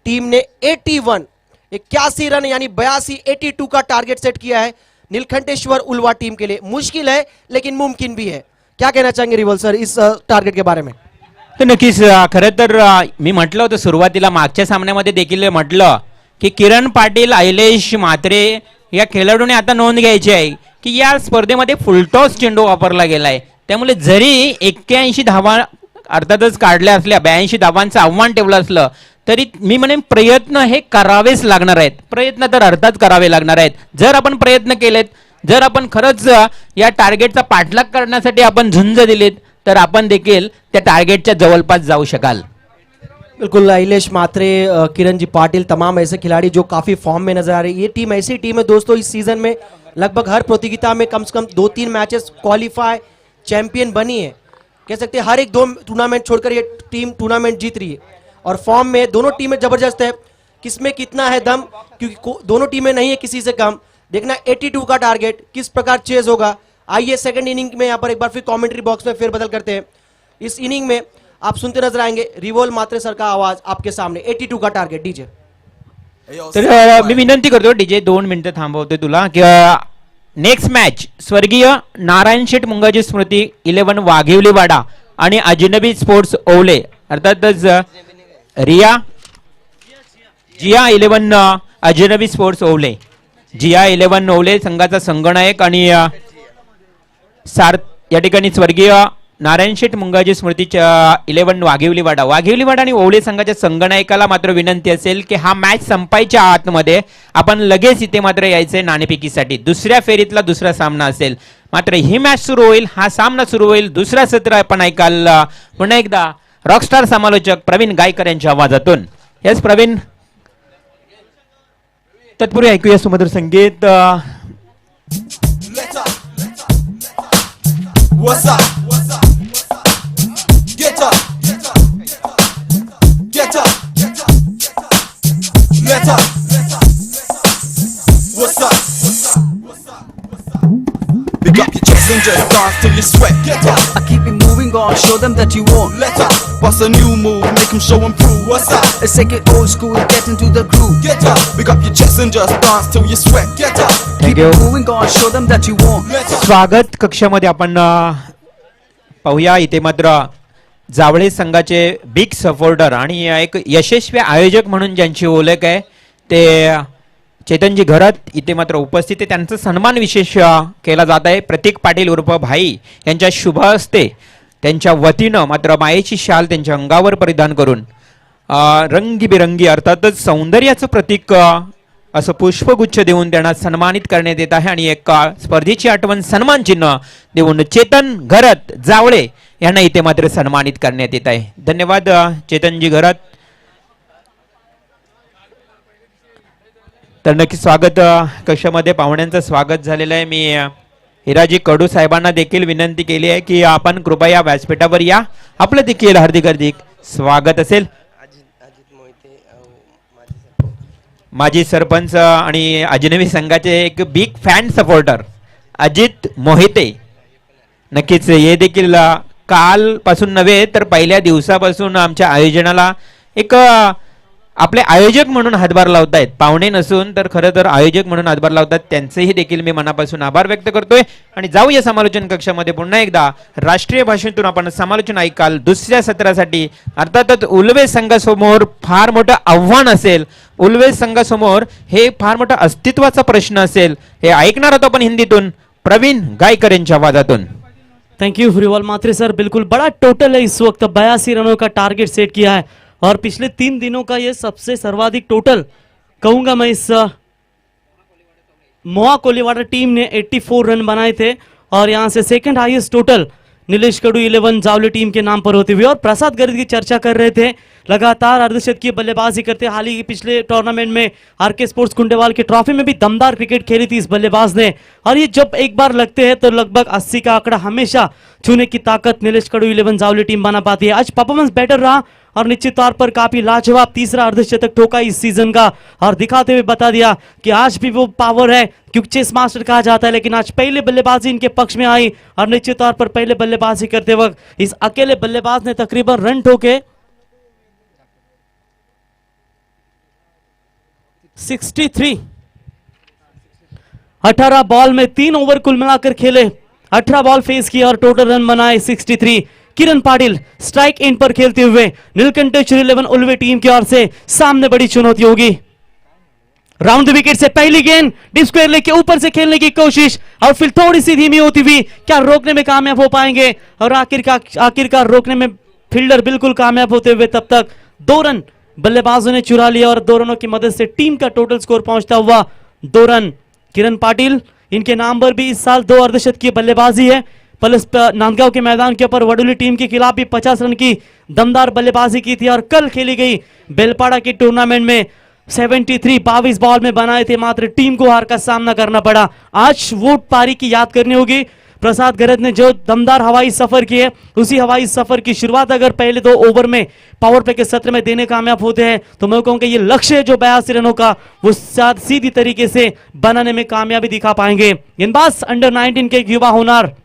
टीम ने 81 रन यानी 82 का टारगेट सेट किया है नीलकंठेश्वर उल्वा टीम के लिए. मुश्किल है लेकिन मुमकिन भी है. क्या कहना चाहेंगे रिवल सर इस टारगेट के बारे में? तर नक्कीच खरं तर मी म्हटलं होतं सुरुवातीला, मागच्या सामन्यामध्ये देखील म्हटलं की किरण पाटील, अखिलेश मात्रे या खेळाडूने आता नोंद घ्यायची आहे की या स्पर्धेमध्ये फुलटॉस चेंडू वापरला गेलाय. त्यामुळे जरी 81 धावा अर्थातच काढल्या असल्या, 82 धावांचं आव्हान ठेवलं असलं तरी मी म्हणेन प्रयत्न हे करावेच लागणार आहेत. प्रयत्न तर अर्थात करावे लागणार आहेत. जर आपण प्रयत्न केलेत, जर आपण खरंच या टार्गेटचा पाठलाग करण्यासाठी आपण झुंज दिलीत तर आपण देखील त्या टार्गेटच्या जवळपास जाऊ शकाल. बिल्कुल अहिलेश मात्रे, किरण जी पाटिल, तमाम ऐसे खिलाड़ी जो काफी फॉर्म में नजर आ रहे हैं. ये टीम ऐसी टीम है दोस्तों, इस सीजन में लगभग हर प्रतियोगिता में कम से कम 2-3 मैचेस क्वालिफाई चैंपियन बनी है. कह सकते हैं हर एक 2 टूर्नामेंट छोड़कर ये टीम टूर्नामेंट जीत रही है और फॉर्म में दोनों टीमें जबरदस्त है. किसमें कितना है दम, क्योंकि दोनों टीमें नहीं है किसी से कम. देखना 82 का टारगेट किस प्रकार चेज होगा. आइए सेकंड इनिंग में यहाँ पर एक बार फिर कमेंट्री बॉक्स में फिर बदल करते हैं. इस इनिंग में आप सुनते नजर आएंगे रिवोल मात्रे सर का आवाज आपके सामने. 82 का टारगेट डीजे. तर मी विनंती करतो डीजे 2 मिनिटं थांबवते तुला की नेक्स्ट मॅच स्वर्गीय नारायण शेठ मुंगाजी स्मृती 11 वाघिवलीवाडा आणि अजनबी स्पोर्ट्स ओवले अर्थातच जिया 11 अजनबी स्पोर्ट्स ओवले, जिया 11 ओवले संघाचा संगणक आणि या ठिकाणी स्वर्गीय नारायण शेठ मुंगाजी स्मृतीच्या 11 वाघिवलीवाडा आणि ओवले संघाच्या संगणकाला मात्र विनंती असेल की हा मॅच संपायच्या आतमध्ये आपण लगेच इथे मात्र यायचे नाणेफेकीसाठी. दुसऱ्या फेरीतला दुसरा सामना असेल. मात्र ही मॅच सुरू होईल, हा सामना सुरू होईल, दुसरा सत्र आपण ऐकाल पुन्हा एकदा रॉकस्टार समालोचक प्रवीण गायकर यांच्या आवाजातून. यस प्रवीण, तत्पूर्वी ऐकूया सुमधुर संगीत. What's up? Get up. Get up. Get up. What's up? Pick up your chest and just dance till you sweat. Get up. I keep it moving on, show them that you won't. Let up. Bust a new move, make them show and prove. What's up? Let's take it old school, get into the groove. Get up. Pick up your chest and just dance till you sweat. Get up. Thank you. Moving on, show them that you won't. Let up. स्वागत कक्षामध्ये आपण पाहूया इथे मात्र जावळे संघाचे big supporter आणि एक यशस्वी आयोजक म्हणून ज्यांची ओळख आहे ते चेतनजी घरत इथे मात्र उपस्थित आहे. त्यांचा सन्मान विशेष केला जात आहे. प्रतीक पाटील उर्फ भाई यांच्या शुभ हस्ते त्यांच्या वतीनं मात्र मायेची शाल त्यांच्या अंगावर परिधान करून रंगीबिरंगी अर्थातच सौंदर्याचं प्रतीक असं पुष्पगुच्छ देऊन त्यांना सन्मानित करण्यात येत आहे आणि एक स्पर्धेची आठवण सन्मान चिन्ह देऊन चेतन घरत जावळे यांना इथे मात्र सन्मानित करण्यात येत आहे. धन्यवाद चेतनजी घरत. तर नक्की स्वागत कक्षामध्ये पाहुण्यांचं स्वागत झालेलं आहे. मी हिराजी कडू साहेबांना देखील विनंती केली आहे की आपण कृपया व्यासपीठावर या. आपलं देखील हार्दिक स्वागत असेल. माजी सरपंच आणि अजनबी संघाचे एक big fan supporter Ajit Mohite नक्कीच हे देखील कालपासून नव्हे तर पहिल्या दिवसापासून आमच्या आयोजनाला एक आपले आयोजक म्हणून हातभार लावतायत. पाहुणे नसून तर खरं तर आयोजक म्हणून हातभार लावतात. त्यांचेही देखील मी मनापासून आभार व्यक्त करतोय. आणि जाऊया समालोचन कक्षामध्ये पुन्हा एकदा राष्ट्रीय भाषेतून आपण समालोचन ऐकाल. दुसऱ्या सत्रासाठी अर्थातच उल्वे संघासमोर फार मोठं आव्हान असेल. उल्वे संघासमोर हे फार मोठा अस्तित्वाचा प्रश्न असेल. हे ऐकणार आहोत आपण हिंदीतून प्रवीण गायकर यांच्या आवाजातून. थैंक यू रिवॉल मात्रे सर. बिल्कुल बड़ा टोटल है इस वक्त 82 रनों का टारगेट सेट किया है और पिछले 3 दिनों का ये सबसे सर्वाधिक टोटल कहूंगा मैं. इस मोआ कोलीवाड़ा टीम ने 84 रन बनाए थे और यहां से second highest total Nilesh Kadu 11 जावले टीम के नाम पर होते हुए. और प्रसाद गर्ग की चर्चा कर रहे थे, लगातार अर्धशतकीय बल्लेबाजी करते. हाल ही पिछले टूर्नामेंट में आरके स्पोर्ट्स कुंडेवाल की ट्रॉफी में भी दमदार क्रिकेट खेली थी इस बल्लेबाज ने. और ये जब एक बार लगते हैं तो लगभग 80 का आंकड़ा हमेशा छूने की ताकत नीलेश कडू 11 जावले टीम बना पाती है. आज परफॉर्मेंस बेटर रहा और निश्चित तौर पर काफी लाजवाब तीसरा अर्धशतक ठोका इस सीजन का और दिखाते हुए बता दिया कि आज भी वो पावर है, क्योंकि चेस मास्टर कहा जाता है. लेकिन आज पहले बल्लेबाजी इनके पक्ष में आई और निश्चित तौर पर पहले बल्लेबाजी करते वक्त इस अकेले बल्लेबाज ने तकरीबन रन ठोके 63. 18 बॉल में 3 ओवर कुल मिलाकर खेले, 18 बॉल फेस किए और टोटल रन बनाए 63. किरण पाटिल स्ट्राइक एंड पर खेलते हुए नीलकंठेश्वर 11 उल्वे टीम की ओर से सामने बड़ी चुनौती होगी. राउंड द विकेट से पहली गेंद डीप स्क्वायर लेके ऊपर से खेलने की कोशिश और फिर थोड़ी सी धीमी होती हुई, क्या रोकने में कामयाब हो पाएंगे? और आखिरकार रोकने में फील्डर बिल्कुल कामयाब होते हुए तब तक 2 रन बल्लेबाजों ने चुरा लिया और 2 रनों की मदद से टीम का टोटल स्कोर पहुंचता हुआ 2 रन। किरण पाटिल, इनके नाम पर भी इस साल 2 अर्धशतक की बल्लेबाजी है। प्लस नांदगांव के मैदान के ऊपर वडोली टीम के खिलाफ भी 50 रन की दमदार बल्लेबाजी की थी और कल खेली गई बेलपाड़ा की टूर्नामेंट में 73 22 बॉल में बनाए थे, मात्र टीम को हार का सामना करना पड़ा। आज वो पारी की याद करनी होगी। प्रसाद गरज ने जो दमदार हवाई सफर किए, उसी हवाई सफर की शुरुआत अगर पहले 2 ओवर में पावर प्ले के सत्र में देने कामयाब होते हैं तो मैं कहूंगा ये लक्ष्य है जो 82 रनों का, वो सीधी तरीके से बनाने में कामयाबी दिखा पाएंगे। गेंदबाज अंडर 19 के युवा होनहार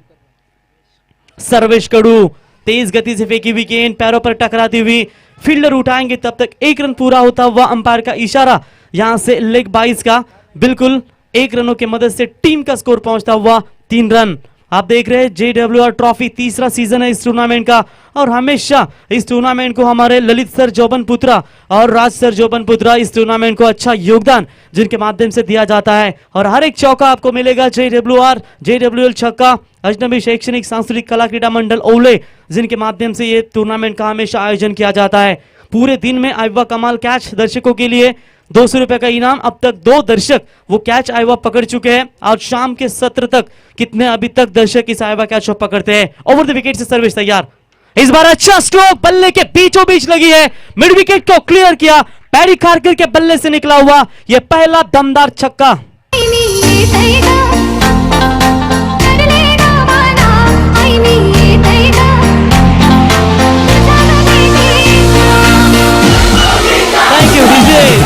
सर्वेश कडू, तेज गति से फेंकी हुई गेंद पैरों पर टकराती हुई, फील्डर उठाएंगे तब तक 1 रन पूरा होता हुआ, अंपायर का इशारा यहां से लेग बाइस का, बिल्कुल 1 रनों की मदद से टीम का स्कोर पहुंचता हुआ 3 रन। आप देख रहे हैं JWR ट्रॉफी, तीसरा सीजन है इस टूर्नामेंट का और हमेशा इस टूर्नामेंट को हमारे ललित सर जोबनपुत्रा और राज सर जोबनपुत्रा इस टूर्नामेंट को अच्छा योगदान जिनके माध्यम से दिया जाता है और हर एक चौका आपको मिलेगा JWL छक्का, अजनबी शैक्षणिक सांस्कृतिक कला क्रीड़ा मंडल ओले, जिनके माध्यम से ये टूर्नामेंट का हमेशा आयोजन किया जाता है। पूरे दिन में आइवा कमाल कैच दर्शकों के लिए 200 रुपए का इनाम। अब तक 2 दर्शक वो कैच आइवा पकड़ चुके हैं और शाम के सत्र तक कितने अभी तक दर्शक इस आइवा कैच को पकड़ते हैं। ओवर द विकेट से सर्विस तैयार, इस बार अच्छा स्ट्रोक, बल्ले के बीचों बीच लगी है, मिड विकेट को क्लियर किया, पैडी खारकर के बल्ले से निकला हुआ यह पहला दमदार छक्का।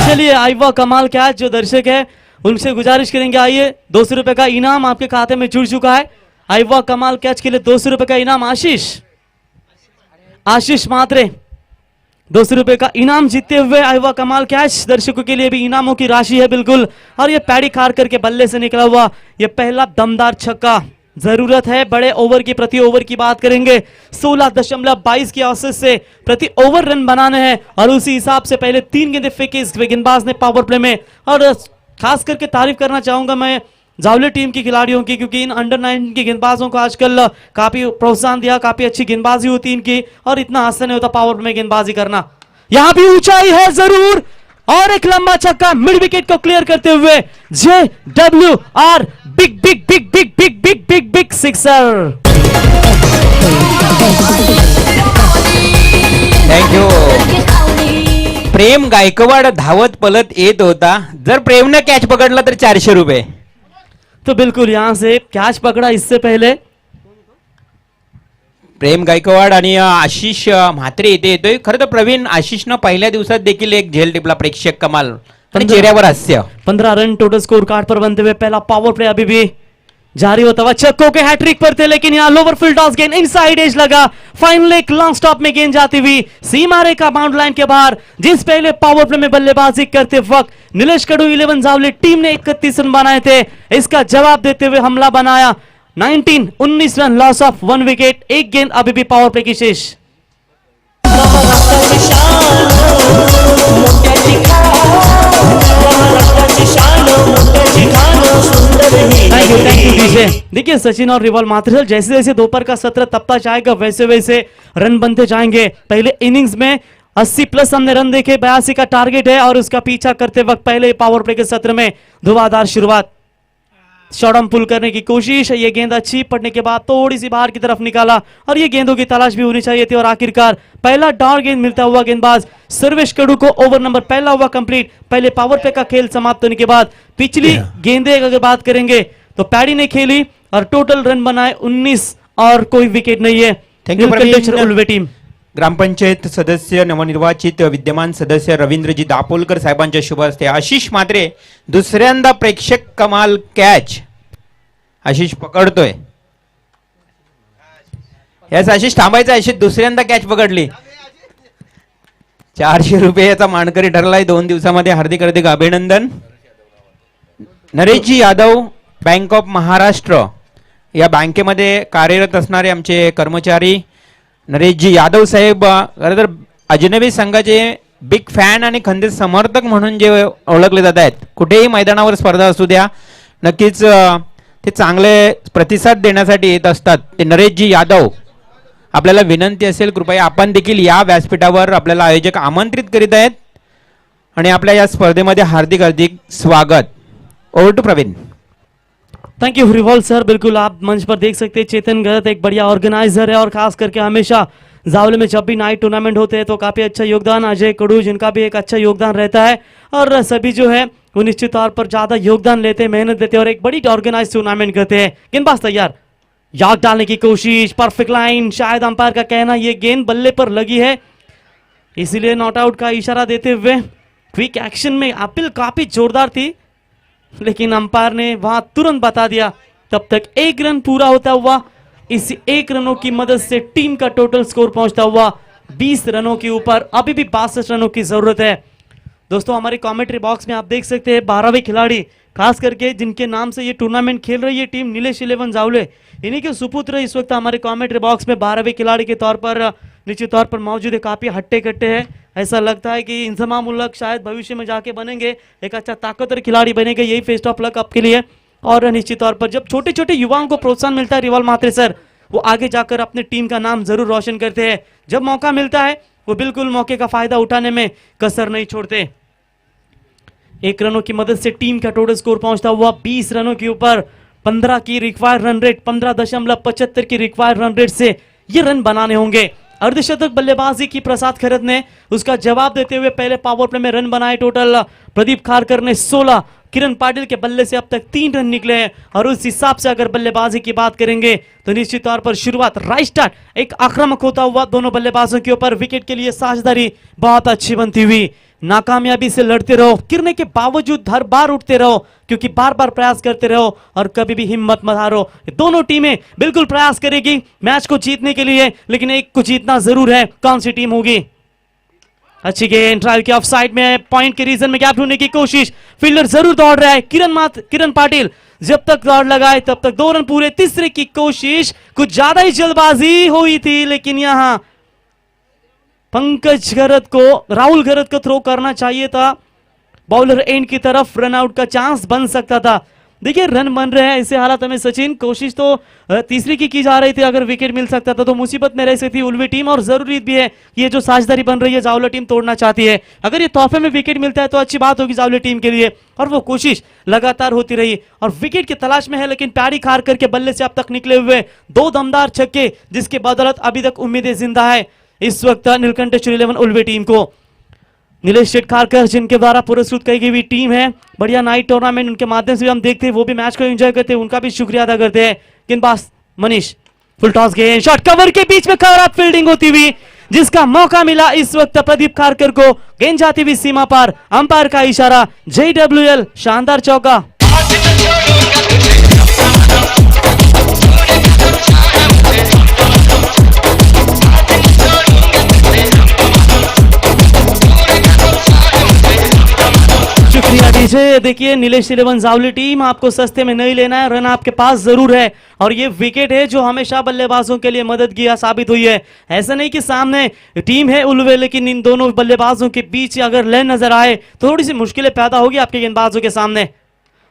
चलिए आइवा कमाल कैच जो दर्शक है उनसे गुजारिश करेंगे, आइए 200 रुपए का इनाम आपके खाते में जुड़ चुका है। आइवा कमाल कैच के लिए 200 रुपए का इनाम आशीष मात्रे 200 रुपए का इनाम जीतते हुए आइवा कमाल कैच दर्शकों के लिए भी इनामों की राशि है बिल्कुल। और ये पैडी खारकर के बल्ले से निकला हुआ ये पहला दमदार छक्का। जरूरत है बड़े ओवर की, प्रति ओवर की बात करेंगे 16.22 की औसत से प्रति ओवर रन बनाने हैं और उसी हिसाब से पहले 3 गेंदें फेंकी इस गेंदबाज ने पावर प्ले में। और खास करके तारीफ करना चाहूंगा मैं जावली टीम की खिलाड़ियों की, क्योंकि इन अंडर 19 के गेंदबाजों को आजकल काफी प्रोत्साहन दिया, काफी अच्छी गेंदबाजी होती इनकी और इतना आसान नहीं होता पावर प्ले में गेंदबाजी करना। यहां भी ऊंचाई है जरूर और एक लंबा छक्का मिड विकेट को क्लियर करते हुए JWR big big big big big big big big sixer. Thank you. Prem Gaikwad धावत पलत येत होता, जर प्रेमने कॅच पकडला तर 400 रुपये। तो बिल्कुल यहां से कैच पकड़ा इससे पहले प्रेम गायकवाड आणि आशिष म्हात्रे इथे येतोय। खरं तर प्रवीण आशिषनं पहिल्या दिवसात देखील एक झेल टिपला, प्रेक्षक कमाल आणि चेहऱ्यावर हास्य। 15 रन टोटल स्कोर कार्ड पर बनते हुए पहला पावर प्ले अभी भी जारी होता हुआ, छक्कों के हैट्रिक पर थे लेकिन यहाँ लोवर फील्ड टॉस गेंद इनसाइड एज लगा, फाइनल एक लॉन्ग स्टॉप में गेंद जाती हुई सीमा रेखा बाउंड लाइन के बाहर। जिस पहले पावर प्ले में बल्लेबाजी करते वक्त नीलेश कडू 11 जावली टीम ने 31 रन बनाए थे, इसका जवाब देते हुए हमला बनाया 19 रन, लॉस ऑफ 1 विकेट, 1 गेंद अभी भी पावर प्ले की शेष। देखिए सचिन और रिवॉल्व मात्र जैसे जैसे दोपहर का सत्र तपता जाएगा वैसे वैसे रन बनते जाएंगे। पहले इनिंग्स में 80+ हमने रन देखे, 82 का टारगेट है और उसका पीछा करते वक्त पहले पावर प्ले के सत्र में धुआंधार शुरुआत, शॉट पुल करने की कोशिश, ये गेंद अच्छी पड़ने के बाद थोड़ी सी बाहर की तरफ निकाला और ये गेंदों की तलाश भी होनी चाहिए थी और आखिरकार पहला डॉट गेंद मिलता हुआ गेंदबाज सर्वेश कडू को ओवर नंबर पहला हुआ कंप्लीट। पहले पावर प्ले का खेल समाप्त होने के बाद पिछली गेंदें अगर बात करेंगे तो पैडी ने खेली और टोटल रन बनाए 19 और कोई विकेट नहीं है। उल्वे टीम ग्रामपंचायत सदस्य नवनिर्वाचित विद्यमान सदस्य रवींद्रजी दापोलकर साहेबांच्या शुभ हस्ते आशिष मात्रे दुसऱ्यांदा प्रेक्षक कमाल कॅच आशिष पकडतोय। याच आशिष थांबायचं, आशिष दुसऱ्यांदा कॅच पकडली, 400 रुपये याचा मानकरी ठरलाय 2 दिवसामध्ये। हार्दिक हार्दिक अभिनंदन। नरेशजी यादव बँक ऑफ महाराष्ट्र या बँकेमध्ये कार्यरत असणारे आमचे कर्मचारी नरेशजी यादव साहेब खरं तर अजनबी संघाचे बिग फॅन आणि खंदे समर्थक म्हणून जे ओळखले जात आहेत, कुठेही मैदानावर स्पर्धा असू द्या, नक्कीच ते चांगले प्रतिसाद देण्यासाठी येत असतात. ते नरेशजी यादव, आपल्याला विनंती असेल कृपया आपण देखील या व्यासपीठावर आपल्याला आयोजक आमंत्रित करीत आहेत आणि आपल्या या स्पर्धेमध्ये हार्दिक हार्दिक स्वागत. Over to Praveen. Thank you Revolve sir. बिल्कुल आप मंच पर देख सकते हैं चेतन गरत एक बढ़िया ऑर्गेनाइजर है और खास करके हमेशा जावले में जब भी नाइट टूर्नामेंट होते हैं तो काफ़ी अच्छा योगदान, अजय कड़ू जिनका भी एक अच्छा योगदान रहता है और सभी जो है वो निश्चित तौर पर ज़्यादा योगदान लेते हैं, मेहनत देते हैं और एक बड़ी ऑर्गेनाइज टूर्नामेंट करते हैं. गेंदबाज तैयार, याग डालने की कोशिश, परफेक्ट लाइन. शायद अंपायर का कहना ये गेंद बल्ले पर लगी है, इसीलिए नॉट आउट का इशारा देते हुए क्विक एक्शन में अपील काफ़ी जोरदार थी, लेकिन अंपायर ने वहां तुरंत बता दिया. तब तक एक रन पूरा होता हुआ, इस एक रनों की मदद से टीम का टोटल स्कोर पहुंचता हुआ 20 रनों के ऊपर. अभी भी 62 रनों की जरूरत है. दोस्तों हमारे कमेंट्री बॉक्स में आप देख सकते हैं 12वें खिलाड़ी, खास करके जिनके नाम से ये टूर्नामेंट खेल रही है टीम नीलेश 11 जावले, इन्हीं के सुपुत्र इस वक्त हमारे कमेंट्री बॉक्स में 12वें खिलाड़ी के तौर पर निश्चित तौर पर मौजूद है. काफी हट्टे कट्टे हैं, ऐसा लगता है कि इंजमाम उल हक शायद भविष्य में जाके बनेंगे एक अच्छा ताकतवर खिलाड़ी बनेंगे. यही फेस्ट ऑफ लक आपके लिए. और निश्चित तौर पर जब छोटे छोटे युवाओं को प्रोत्साहन मिलता है रिवॉल्व मात्रे सर, वो आगे जाकर अपने टीम का नाम जरूर रोशन करते हैं. जब मौका मिलता है वो बिल्कुल मौके का फायदा उठाने में कसर नहीं छोड़ते. एक रनों की मदद से टीम का टोटल स्कोर पहुंचता हुआ 20 रनों के ऊपर. 15 की रिक्वायर्ड रन रेट, 15.75 की रिक्वायर्ड रन रेट से ये रन बनाने होंगे. अर्धशतक बल्लेबाजी की प्रसाद खरत ने उसका जवाब देते हुए पहले पावर प्ले में रन बनाए. टोटल प्रदीप खारकर ने 16, किरण पाटिल के बल्ले से अब तक 3 रन निकले हैं. और उस हिसाब से अगर बल्लेबाजी की बात करेंगे तो निश्चित तौर पर शुरुआत राइट स्टार्ट एक आक्रामक होता हुआ दोनों बल्लेबाजों के ऊपर. विकेट के लिए साझेदारी बहुत अच्छी बनती हुई. नाकामयाबी से लड़ते रहो, गिरने के बावजूद हर बार उठते रहो, क्योंकि बार बार प्रयास करते रहो और कभी भी हिम्मत मत हारो. दोनों टीमें बिल्कुल प्रयास करेगी मैच को जीतने के लिए, लेकिन एक को जीतना जरूर है. कौन सी टीम होगी? अच्छी गेंद, ट्रायल की ऑफ साइड में पॉइंट के रीजन में गैप ढूंढने की कोशिश. फील्डर जरूर दौड़ रहा है. किरण पाटिल जब तक दौड़ लगाए तब तक 2 रन पूरे. तीसरे की कोशिश, कुछ ज्यादा ही जल्दबाजी हुई थी, लेकिन यहां पंकज गरत को, राहुल गरत को थ्रो करना चाहिए था. बॉलर एंड की तरफ रन आउट का चांस बन सकता था. देखिए रन बन रहे हैं ऐसे हालात में सचिन, कोशिश तो तीसरी की जा रही थी. अगर विकेट मिल सकता था तो मुसीबत में रह सकती उल्वी टीम. और जरूरी भी है कि ये जो साझेदारी बन रही है जावला टीम तोड़ना चाहती है. अगर ये तोहफे में विकेट मिलता है तो अच्छी बात होगी जावला टीम के लिए. और वो कोशिश लगातार होती रही और विकेट की तलाश में है, लेकिन प्यारी खार करके बल्ले से अब तक निकले हुए 2 दमदार छक्के, जिसके बदौलत अभी तक उम्मीदें जिंदा है इस वक्त नीलकंठेश्वर 11 उल्वे टीम को. नीलेश शेटखारकर जिनके द्वारा पुरस्कृत की गई टीम है, बढ़िया नाइट टूर्नामेंट उनके माध्यम से भी हम देखते हैं, वो भी मैच को एंजॉय करते हैं, उनका भी शुक्रिया अदा करते हैं. गेंदबाज मनीष, फुल टॉस गेंद, शॉट कवर के बीच में खराब फील्डिंग होती हुई, जिसका मौका मिला इस वक्त प्रदीप खारकर को. गेंद जाती हुई सीमा पर, अंपायर का इशारा, JWL शानदार चौका. शुक्रिया डीजे. देखिए नीलेश 11 जावली टीम, आपको सस्ते में नहीं लेना है, रन आपके पास जरूर है और ये विकेट है जो हमेशा बल्लेबाजों के लिए मददगार साबित हुई है. ऐसा नहीं कि सामने टीम है उल्वे, लेकिन इन दोनों बल्लेबाजों के बीच अगर लेन नजर आए तो थोड़ी सी मुश्किलें पैदा होगी आपके गेंदबाजों के सामने.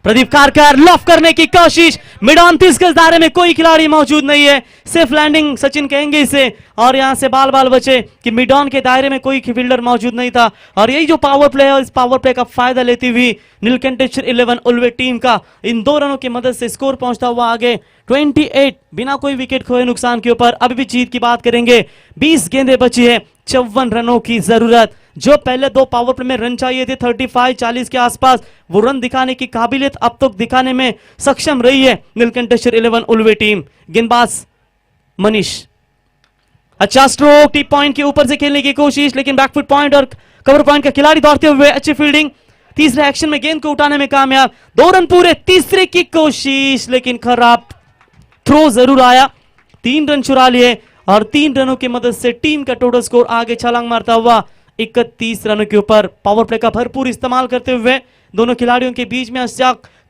प्रदीप खारकर लॉफ करने की कोशिश, मिड ऑन 30 गज दायरे में कोई खिलाड़ी मौजूद नहीं है. सेफ लैंडिंग सचिन कहेंगे इसे, और यहां से बाल बाल बचे कि मिड ऑन के दायरे में कोई फील्डर मौजूद नहीं था. और यही जो पावर प्ले है, इस पावर प्ले का फायदा लेती हुई नीलकंठेश्वर 11 उल्वे टीम का इन 2 रनों की मदद से स्कोर पहुंचता हुआ आगे 28 बिना कोई विकेट खोए नुकसान के ऊपर. अभी भी जीत की बात करेंगे. 20 गेंदें बची है, 54 रनों की जरूरत. जो पहले 2 पावर प्ले में रन चाहिए थे 35-40 के आसपास, वो रन दिखाने की काबिलियत अब तक दिखाने में सक्षम रही है नीलकंठेश्वर 11 उल्वे टीम. गेंदबाज मनीष, अच्छा स्ट्रोक, टी पॉइंट के ऊपर से खेलने की कोशिश, लेकिन बैकफुट पॉइंट और कवर पॉइंट का खिलाड़ी दौड़ते हुए अच्छी फील्डिंग. तीसरे एक्शन में गेंद को उठाने में कामयाब. 2 रन पूरे. तीसरे की कोशिश, लेकिन खराब थ्रो जरूर आया. 3 रन चुरा लिए और 3 रनों की मदद से टीम का टोटल स्कोर आगे छलांग मारता हुआ 31 रनों के ऊपर. पावर प्ले का भरपूर इस्तेमाल करते हुए दोनों खिलाड़ियों के बीच में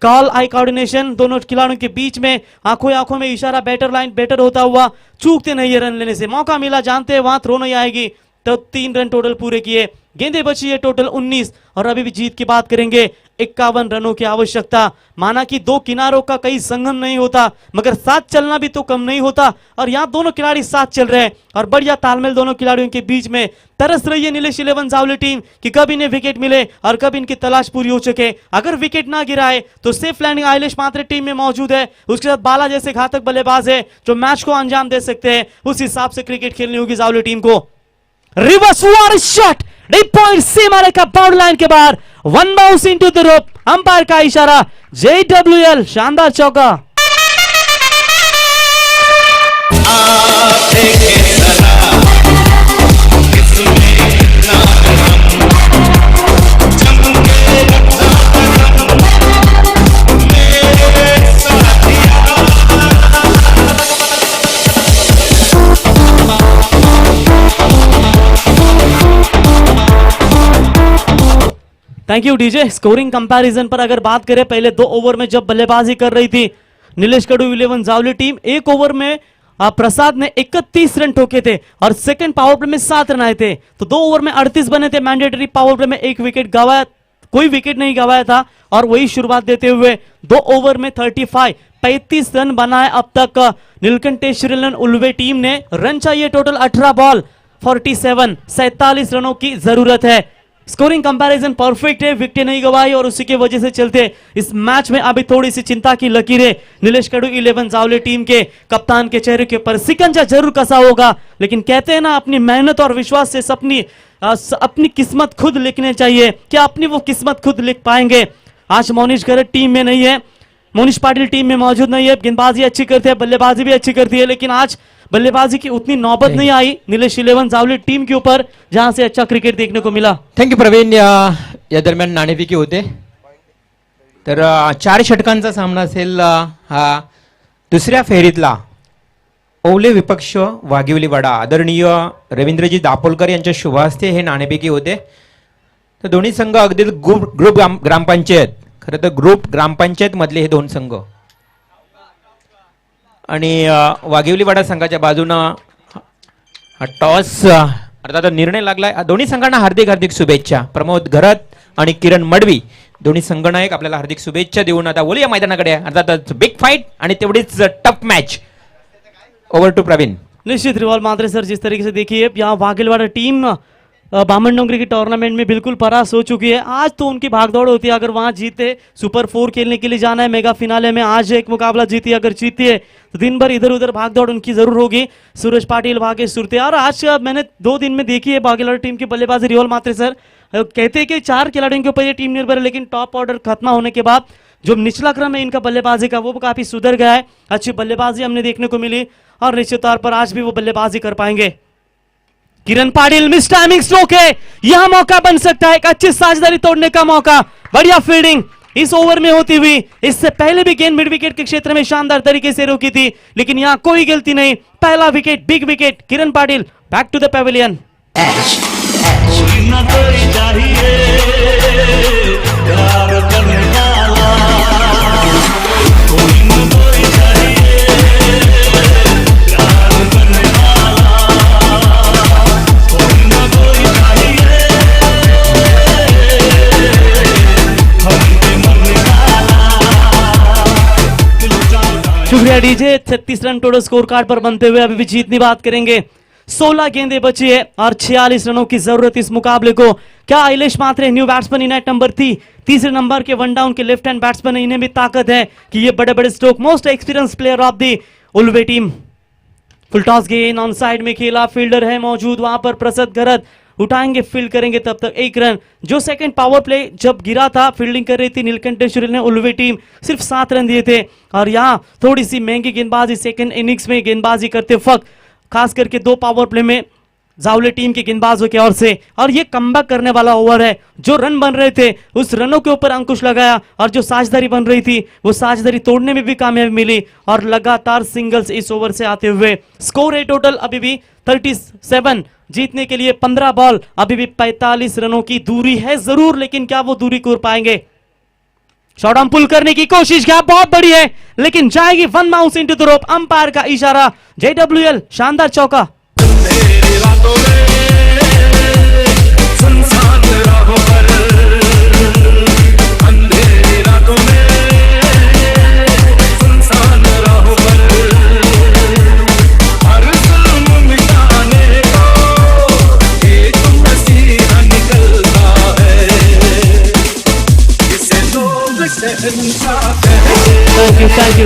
कॉल आई कोऑर्डिनेशन, दोनों खिलाड़ियों के बीच में आंखों में इशारा, बेटर लाइन बेटर होता हुआ चूकते नहीं है रन लेने से. मौका मिला, जानते हैं वहां थ्रो नहीं आएगी, तो 3 रन टोटल पूरे किए। गेंदें बची है टोटल 19 और अभी भी जीत की बात करेंगे 51 रनों की आवश्यकता। माना कि दो किनारों का कई संगम नहीं होता, मगर साथ चलना भी तो कम नहीं होता, और यहाँ दोनों खिलाड़ी साथ चल रहे हैं और बढ़िया तालमेल दोनों खिलाड़ियों के बीच में। तरस रही है नीलेश 11 जावली टीम कि कब इन्हें विकेट मिले और कब इनकी तलाश पूरी हो चुके। अगर विकेट ना गिराए तो सेफ लैंडिंग आइलेश मात्रे टीम में मौजूद है, उसके साथ बाला जैसे घातक बल्लेबाज है जो मैच को अंजाम दे सकते हैं। उस हिसाब से क्रिकेट खेलनी होगी जावली टीम को। रिवर्स वार शॉट डीप पॉइंट सीमा रेखा बाउंड्री लाइन के बाहर, one bounce into the rope, umpire का इशारा, JWL शानदार चौका। Thank you DJ. Scoring comparison पर अगर बात करें, पहले 2 ओवर में जब बल्लेबाजी कर रही थी नीलेश कडू 11 जावली टीम, 1 ओवर में प्रसाद ने 31 रन ठोके थे और सेकंड पावर प्ले में 7 रन आए थे। तो 2 ओवर में 38 बने थे। मैंडेटरी पावर प्ले में 1 विकेट गवाया, कोई विकेट नहीं गवाया था और वही शुरुआत देते हुए 2 ओवर में 35 रन बनाए अब तक नीलकंठेश्वरी उल्वे टीम ने। रन चाहिए टोटल 18 बॉल 47 रनों की जरूरत है। स्कोरिंग कंपैरिजन परफेक्ट है, विकेट नहीं गवाई और उसी की वजह से चलते इस मैच में अभी थोड़ी सी चिंता की लकीरें नीलेश कडू 11 जावली टीम के कप्तान के चेहरे के ऊपर। सिकंजा जरूर कसा होगा, लेकिन कहते हैं ना, अपनी मेहनत और विश्वास से अपनी किस्मत खुद लिखने चाहिए। क्या अपनी वो किस्मत खुद लिख पाएंगे? आज मोनिश गरत टीम में नहीं है, मोनिश पाटिल टीम में मौजूद नहीं है। गेंदबाजी अच्छी करते हैं, बल्लेबाजी भी अच्छी करती है, लेकिन आज बल्लेबाजी की उतनी नौबत नहीं आई नीलेश 11 जावली टीम के ऊपर, जहां से अच्छा क्रिकेट देखने को मिला। थँक्यू प्रवीण। या दरम्यान नाणेफेकी होते, तर 4 षटकांचा सामना असेल हा दुसऱ्या फेरीतला। ओवले विपक्ष वाघिवलीवाडा, आदरणीय रवींद्रजी दापोलकर यांच्या शुभ हस्ते हे नाणेफेकी होते। तर दोन्ही संघ अगदी ग्रुप ग्रामपंचायत, खरं तर ग्रुप ग्रामपंचायत मधले हे 2 संघ, आणि वाघिवलीवाडा संघाच्या बाजूनं टॉस अर्थात निर्णय लागलाय। दोन्ही संघांना हार्दिक हार्दिक शुभेच्छा। प्रमोद घरत आणि किरण मडवी दोन्ही संघनायक आपल्याला हार्दिक शुभेच्छा देऊन आता बोलूया मैदानाकडे। अर्थात बिग फाइट आणि तेवढीच tough match. Over to Praveen. निश्चित रिवॉल्व मात्रे सर, जिस तरीके से देखिए यहाँ वाघिलवाड़ा टीम बामन डोंगरी की टूर्नामेंट में बिल्कुल परास्त हो चुकी है। आज तो उनकी भागदौड़ होती है, अगर वहां जीते सुपर 4 खेलने के लिए जाना है मेगा फिनाले में। आज एक मुकाबला जीती, अगर जीती है तो दिन भर इधर उधर भागदौड़ उनकी जरूर होगी। सूरज पाटिल, भागेश सुरते, और आज मैंने 2 दिन में देखी है वाघिलवाड़ा टीम की बल्लेबाजी। रिवॉल्व मात्रे सर कहते हैं कि 4 खिलाड़ियों के ऊपर ये टीम निर्भर है, लेकिन टॉप ऑर्डर खत्म होने के बाद जो निचला क्रम है इनका बल्लेबाजी का, वो काफी सुधर गया है। अच्छी बल्लेबाजी हमने देखने को मिली और निश्चित तौर पर आज भी वो बल्लेबाजी कर पाएंगे। किरण पाटिल, मिस टाइमिंग स्ट्रोक है, यह मौका बन सकता है एक अच्छी साझेदारी तोड़ने का मौका। बढ़िया फील्डिंग इस ओवर में होती हुई। इससे पहले भी गेंद मिड विकेट के क्षेत्र में शानदार तरीके से रोकी थी, लेकिन यहां कोई गलती नहीं। पहला wicket, big wicket, Kiran Patil back to the pavilion. कोई ना कोई चाहिए प्यार करने वाला, कोई ना कोई चाहिए प्यार करने वाला, कोई ना कोई चाहिए हमसे मरने वाला। शुक्रिया DJ. 36 run total score card पर बनते हुए अभी भी जीतनी बात करेंगे। 16 गेंदें बची है और 46 रनों की जरूरत इस मुकाबले को। क्या आइलेश मात्रे न्यू बैट्समैन यूनाइट नंबर 3, तीसरे नंबर के वन डाउन के लेफ्ट हैंड बैट्समैन, इन्हें भी ताकत है कि ये बड़े बड़े stroke, most experience player of the Ulwe team. Full toss गेंद ऑन साइड में खेला, फील्डर है मौजूद वहां पर प्रसाद गरत, उठाएंगे फील्ड करेंगे तब तक 1 रन। जो सेकंड पावर प्ले जब गिरा था, फील्डिंग कर रही थी नीलकंठेश्वरी ने उल्वे टीम, सिर्फ 7 रन दिए थे। और यहाँ थोड़ी सी महंगी गेंदबाजी सेकंड इनिंग्स में गेंदबाजी करते वक्त, खास करके 2 पावर प्ले में जावले टीम के गेंदबाजों की ओर से। और ये कमबैक करने वाला ओवर है। जो रन बन रहे थे उस रनों के ऊपर अंकुश लगाया और जो साझेदारी बन रही थी वो साझेदारी तोड़ने में भी कामयाबी मिली और लगातार सिंगल्स इस ओवर से आते हुए। स्कोर है टोटल अभी भी 37। जीतने के लिए 15 बॉल, अभी भी 45 रनों की दूरी है जरूर, लेकिन क्या वो दूरी कोर पाएंगे? शॉट ऑन पुल करने की कोशिश, क्या बहुत बड़ी है लेकिन जाएगी, 1 bounce into the rope, umpire का इशारा, JWL शानदार चौका। तेरी रातों में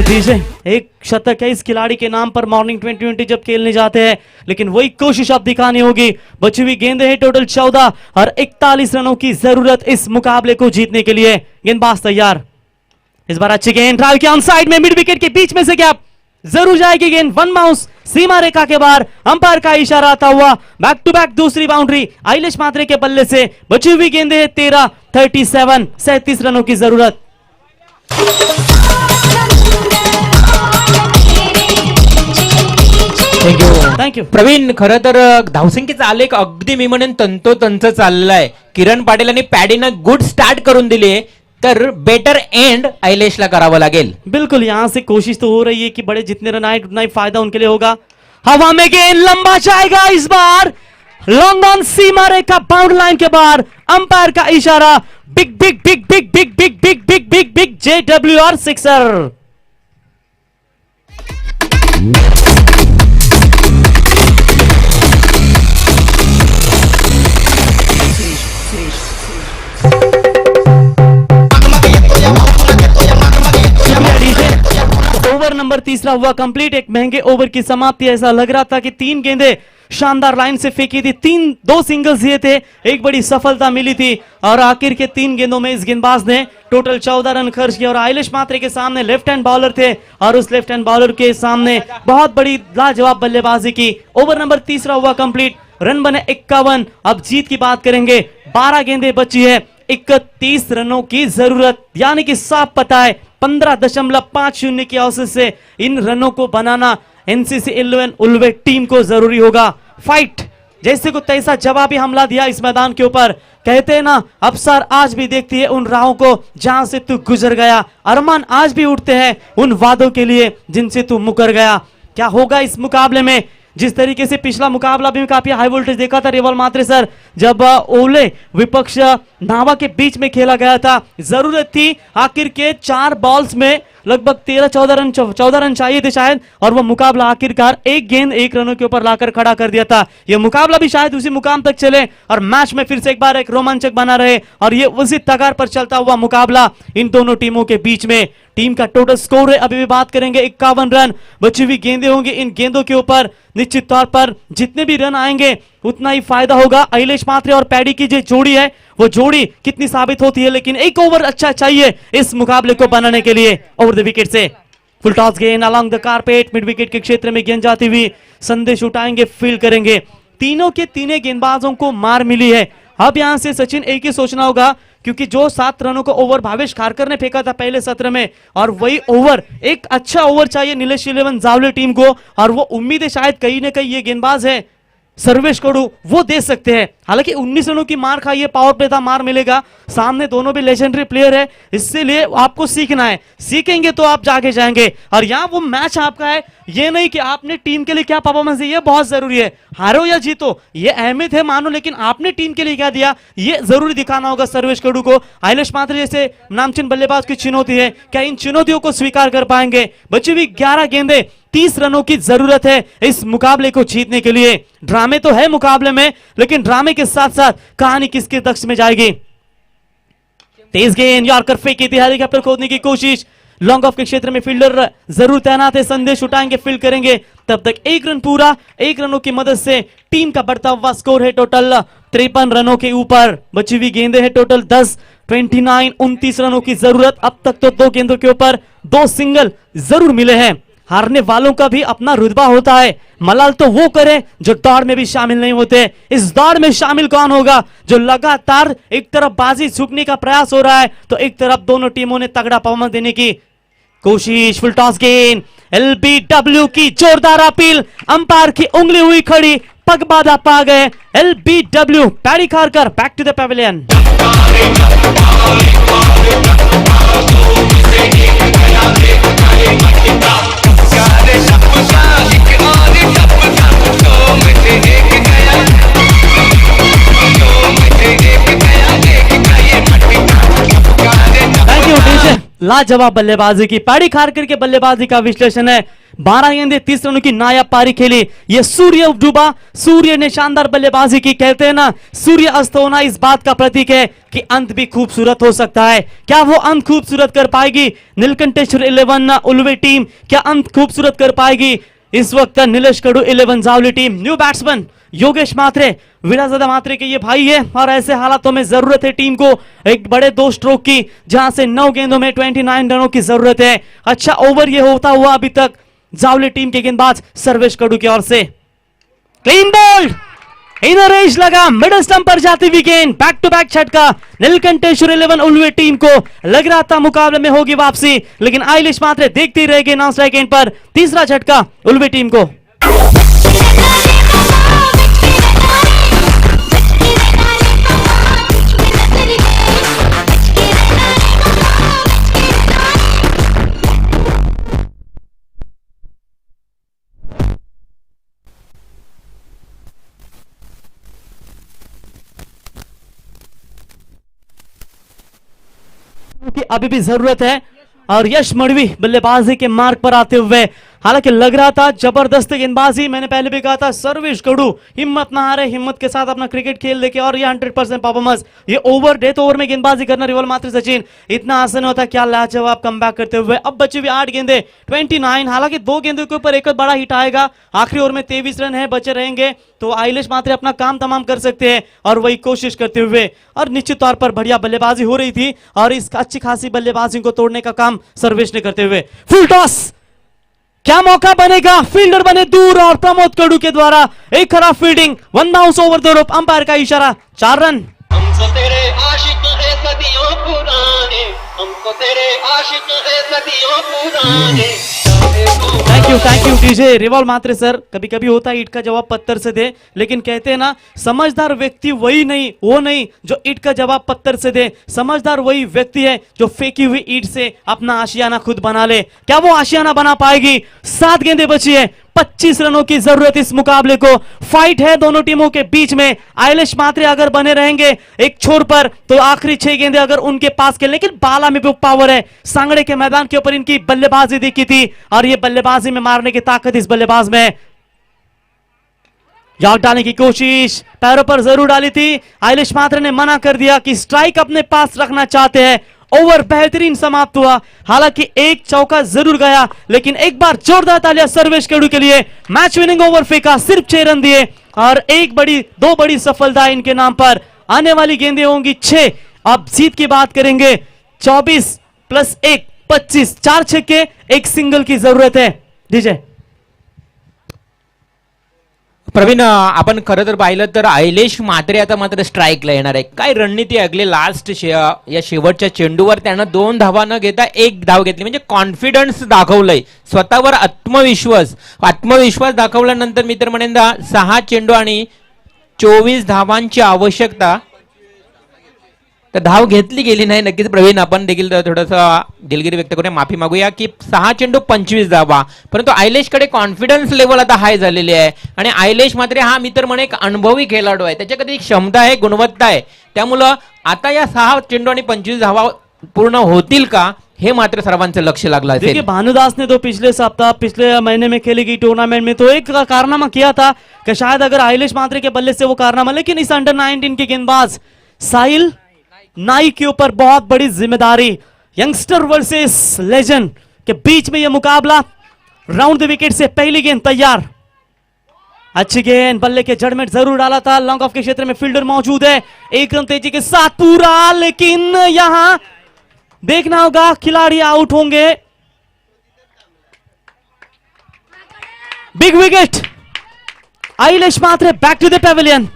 डीजे एक शतक है इस खिलाड़ी के नाम पर मॉर्निंग 2020 जब खेलने जाते हैं, लेकिन वही कोशिश अब दिखानी होगी। बची हुई गेंदें हैं टोटल 14 और 41 रनों की जरूरत इस मुकाबले को जीतने के लिए। गेंदबाज तैयार, इस बार अच्छी गेंद ड्राइव के ऑन साइड में मिड विकेट के बीच में से गैप जरूर जाएगी गेंद, वन बाउंस सीमा रेखा के बाहर, अंपायर का इशारा आता हुआ बैक टू बैक दूसरी बाउंड्री आइलेश मात्रे के बल्ले से। बची हुई गेंदें 13 37 37 रनों की जरूरत। थँक्यू प्रवीण. खरं तर धावसंख्येचा आलेख अगदी मी म्हणेन तंतोतंत चाललेला आहे. किरण पाटील आणि पॅडीनं गुड स्टार्ट करून दिली, तर बेटर एंड आइलेशला करावं लागेल. बिल्कुल यहां से कोशिश तो हो रही है कि बड़े जितने रन आए उतना ही फायदा उनके लिए होगा। हवा में गेंद लंबा जाएगा, इस बार लॉन्ग ऑन सीमा रेखा बाउंड्री लाइन के बाहर, अंपायर का इशारा, big big big big big big big big big big JWR sixer. Over number तीसरा हुआ कंप्लीट, एक महंगे ओवर की समाप्ति। ऐसा लग रहा था कि 3 गेंदें शानदार लाइन से फेंकी थी, 2 सिंगल्स दिए थे, एक बड़ी सफलता मिली थी और आखिर के 3 गेंदों में इस गेंदबाज ने टोटल 14 रन खर्च किए। और आइलेश मात्रे के सामने लेफ्ट हैंड बॉलर थे और उस लेफ्ट हैंड बॉलर के सामने बहुत बड़ी लाजवाब बल्लेबाजी की। ओवर नंबर तीसरा हुआ कंप्लीट, रन बने 51। अब जीत की बात करेंगे, 12 गेंदें बची है, 31 रनों की जरूरत, यानी कि साफ पता है 15.50 की औसत से इन रनों को बनाना NCC 11 उल्वे टीम को जरूरी होगा। फाइट जैसे को तैसा जवाबी हमला दिया इस मैदान के ऊपर। कहते हैं ना, अफसर आज भी देखती है उन राहों को जहां से तू गुजर गया, अरमान आज भी उठते हैं उन वादों के लिए जिनसे तू मुकर गया। क्या होगा इस मुकाबले में? जिस तरीके से पिछला मुकाबला भी काफी हाई वोल्टेज देखा था रिवल मात्रे सर, जब ओले विपक्ष नावा के बीच में खेला गया था, जरूरत थी आखिर के 4 बॉल्स में लगभग 13-14 रन चाहिए थे शायद, और वो मुकाबला आखिरकार 1 गेंद 1 रनों के ऊपर लाकर खड़ा कर दिया था। ये मुकाबला भी शायद उसी मुकाम तक चले और मैच में फिर से एक बार एक रोमांचक बना रहे, और ये उसी तगार पर चलता हुआ मुकाबला इन दोनों टीमों के बीच में। टीम का टोटल स्कोर है, अभी भी बात करेंगे 51 रन। बची हुई गेंदें होंगी, इन गेंदों के ऊपर निश्चित तौर पर जितने भी रन आएंगे उतना ही फायदा होगा। आइलेश मात्रे और पैडी की जो जोड़ी है वो जोड़ी कितनी साबित होती है, लेकिन एक ओवर अच्छा चाहिए इस मुकाबले को बनाने के लिए। ओवर द विकेट से फुल टॉस गेंद along the carpet, mid wicket के क्षेत्र में गेंद जाती हुई संदेश उठाएंगे, फील्ड करेंगे। तीनों के तीनों गेंदबाजों को मार मिली है। अब यहां से सचिन एक ही सोचना होगा, क्योंकि जो 7 रनों का ओवर भावेश खारकर ने फेंका था पहले सत्र में, और वही ओवर एक अच्छा ओवर चाहिए नीलेश 11 जावले टीम को, और वो उम्मीद है शायद कहीं ना कहीं ये गेंदबाज है सर्वेश कडू वो दे सकते हैं। हालांकि 19 रनों की मार खाई है, पावर प्ले था, मार मिलेगा। सामने दोनों भी लेजेंडरी प्लेयर है, इसलिए आपको सीखना है, सीखेंगे तो आप जाके जाएंगे। और यहाँ वो मैच आपका है, ये नहीं कि आपने टीम के लिए क्या परफॉर्मेंस दी, ये बहुत जरूरी है। हारो या जीतो ये अहमियत है मानो, लेकिन आपने टीम के लिए क्या दिया ये जरूरी दिखाना होगा सर्वेश कडू को। आइलेश मात्रे जैसे नामचीन बल्लेबाज की चुनौती है, क्या इन चुनौतियों को स्वीकार कर पाएंगे? बची हुई 11 गेंदें, 30 रनों की जरूरत है इस मुकाबले को जीतने के लिए। ड्रामे तो है मुकाबले में, लेकिन ड्रामे के साथ साथ कहानी किसके पक्ष में जाएगी? तेज गेंद यॉर्कर फेंकी थी, हेलीकॉप्टर खोदने की कोशिश, लॉन्ग ऑफ के क्षेत्र में फील्डर जरूर तैनात है, संदेश उठाएंगे, फील्ड करेंगे। तब तक 1 रन पूरा, 1 रनों की मदद से टीम का बढ़ता हुआ स्कोर है टोटल 53 रनों के ऊपर। बची हुई गेंदें है टोटल 10, 29, 29 रनों की जरूरत। अब तक तो 2 गेंदों के ऊपर 2 सिंगल जरूर मिले हैं। हारने वालों का भी अपना रुतबा होता है, मलाल तो वो करे जो दौड़ में भी शामिल नहीं होते। इस दौड़ में शामिल कौन होगा जो लगातार एक तरफ बाजी झुकने का प्रयास हो रहा है, तो एक तरफ दोनों टीमों ने तगड़ा परफॉर्मेंस देने की कोशिश। फुल टॉस गेंद, LBW की जोरदार अपील, अंपायर की उंगली हुई खड़ी, पग बाधा पा गए LBW। Paddy Kharkar back to the pavilion. लाजवाब बल्लेबाजी की, पैडी खारकर के बल्लेबाजी का विश्लेषण है। 12 गेंदे 30 रनों की नायाब पारी खेली। ये सूर्य डूबा, सूर्य ने शानदार बल्लेबाजी की। कहते हैं ना, सूर्य अस्त होना इस बात का प्रतीक है कि अंत भी खूबसूरत हो सकता है। क्या वो अंत खूबसूरत कर पाएगी नीलकंठेश्वर 11 उल्वे टीम? क्या अंत खूबसूरत कर पाएगी इस वक्त Nilesh Kadu 11 Jawali team? New batsman Yogesh Mhatre, Virajda Mhatre के ये भाई है और ऐसे हालातों में जरूरत है टीम को एक बड़े 2 स्ट्रोक की, जहां से 9 गेंदों में 29 रनों की जरूरत है। अच्छा ओवर ये होता हुआ अभी तक जावली टीम के गेंदबाज सर्वेश कडू की ओर से। क्लीन बॉल्ड, इधर एज लगा, मिडल स्टंप पर जाती हुई गेंद, बैक टू बैक छटका। नीलकंठेश्वर 11 उल्वे टीम को लग रहा था मुकाबले में होगी वापसी, लेकिन आइलिश मात्रे देखती रह गई नॉन स्ट्राइक एंड पर। तीसरा झटका उल्वे टीम को। की अभी भी जरूरत है और यश मड़वी बल्लेबाजी के मार्ग पर आते हुए, हालांकि लग रहा था जबरदस्त गेंदबाजी। मैंने पहले भी कहा था सर्वेश कडू हिम्मत ना हारे, हिम्मत के साथ अपना क्रिकेट खेल देके और ये 100% परफॉर्मेंस। ये ओवर डेथ ओवर में गेंदबाजी करना रिवल मात्र सचिन इतना आसान होता। क्या लाजवाब कमबैक करते हुए। अब बचे हुए 8 गेंदे 29, हालांकि 2 गेंदों के ऊपर एक बड़ा हिट आएगा। आखिरी ओवर में 23 रन है बचे रहेंगे तो आइलिश मात्रे अपना काम तमाम कर सकते हैं और वही कोशिश करते हुए। और निश्चित तौर पर बढ़िया बल्लेबाजी हो रही थी और इस अच्छी खासी बल्लेबाजी को तोड़ने का काम सर्वेश ने करते हुए। फुल टॉस, क्या मौका बनेगा? फील्डर बने दूर और प्रमोद कडू के द्वारा एक खराब fielding, 1 bounce over the rope, umpire का इशारा, 4 रन। हमको तेरे आशिक है सदियों पुराने, हमको तेरे आशिक है सदियों पुराने। Thank you DJ Revolve Matre sir. कभी कभी होता है ईट का जवाब पत्थर से दे, लेकिन कहते हैं ना समझदार व्यक्ति वही नहीं, वो नहीं जो ईट का जवाब पत्थर से दे। समझदार वही व्यक्ति है जो फेंकी हुई ईट से अपना आशियाना खुद बना ले। क्या वो आशियाना बना पाएगी? 7 गेंदें बची है, 25 रनों की जरूरत इस मुकाबले को। फाइट है दोनों टीमों के बीच में। आइलिश मात्रे अगर बने रहेंगे एक छोर पर तो आखिरी 6 गेंदें अगर उनके पास खेल, लेकिन बाला में भी पावर है। सांगड़े के मैदान के ऊपर इनकी बल्लेबाजी दिखी थी और ये बल्लेबाजी में मारने की ताकत इस बल्लेबाज में। यॉर्क डालने की कोशिश पैरों पर जरूर डाली थी, आइलिश मात्रे ने मना कर दिया कि स्ट्राइक अपने पास रखना चाहते हैं। ओवर बेहतरीन समाप्त हुआ, हालांकि एक चौका जरूर गया, लेकिन एक बार जोरदार तालियां सर्वेश कडू के लिए। मैच विनिंग ओवर फेंका, सिर्फ 6 रन दिए और 2 बड़ी सफलता इनके नाम पर। आने वाली गेंदें होंगी 6। अब जीत की बात करेंगे, 24 + 1 25, 4 छक्के 1 सिंगल की जरूरत है। डीजे प्रवीण, आपण खरं तर पाहिलं तर आइलेश मात्रे आता मात्र स्ट्राईकला येणार आहे. काय रणनीती ऐकली लास्ट या शेवटच्या चेंडूवर त्यानं 2 धावा न घेता 1 धाव घेतली, म्हणजे कॉन्फिडन्स दाखवलंय, स्वतःवर आत्मविश्वास दाखवल्यानंतर मी तर म्हणेन 6 चेंडू आणि 24 धावांची आवश्यकता, तर धाव घेतली गेली नाही. नक्कीच प्रवीण, आपण देखील थोडंसं दिलगिरी व्यक्त करूया, माफी मागूया की 6 चेंडू 25 धावा, परंतु आइलेशकडे कॉन्फिडन्स लेवल आता हाय झालेली आहे आणि आइलेश मात्र हा मी तर म्हणे एक अनुभवी खेळाडू आहे, त्याच्याकडे क्षमता आहे, गुणवत्ता आहे. त्यामुळं आता या 6 चेंडू आणि 25 धावा पूर्ण होतील का हे मात्र सर्वांचं लक्ष लागलं असेल. देखिए भानुदास ने तो पिछले महीने में खेली गई टूर्नामेंट में तो एक कारनामा किया था कि शायद अगर आइलिश मात्रे के बल्ले से वो कारनामा, लेकिन इस अंडर 19 के गेंदबाज साहिल नाई के ऊपर बहुत बड़ी जिम्मेदारी। यंगस्टर वर्सेस लेजेंड के बीच में यह मुकाबला। राउंड द विकेट से पहली गेंद तैयार, अच्छी गेंद, बल्ले के जड़ में जरूर डाला था, लॉन्ग ऑफ के क्षेत्र में फील्डर मौजूद है, 1 रन तेजी के साथ पूरा, लेकिन यहां देखना होगा खिलाड़ी आउट होंगे। Big wicket, Ailish Matre back to the pavilion.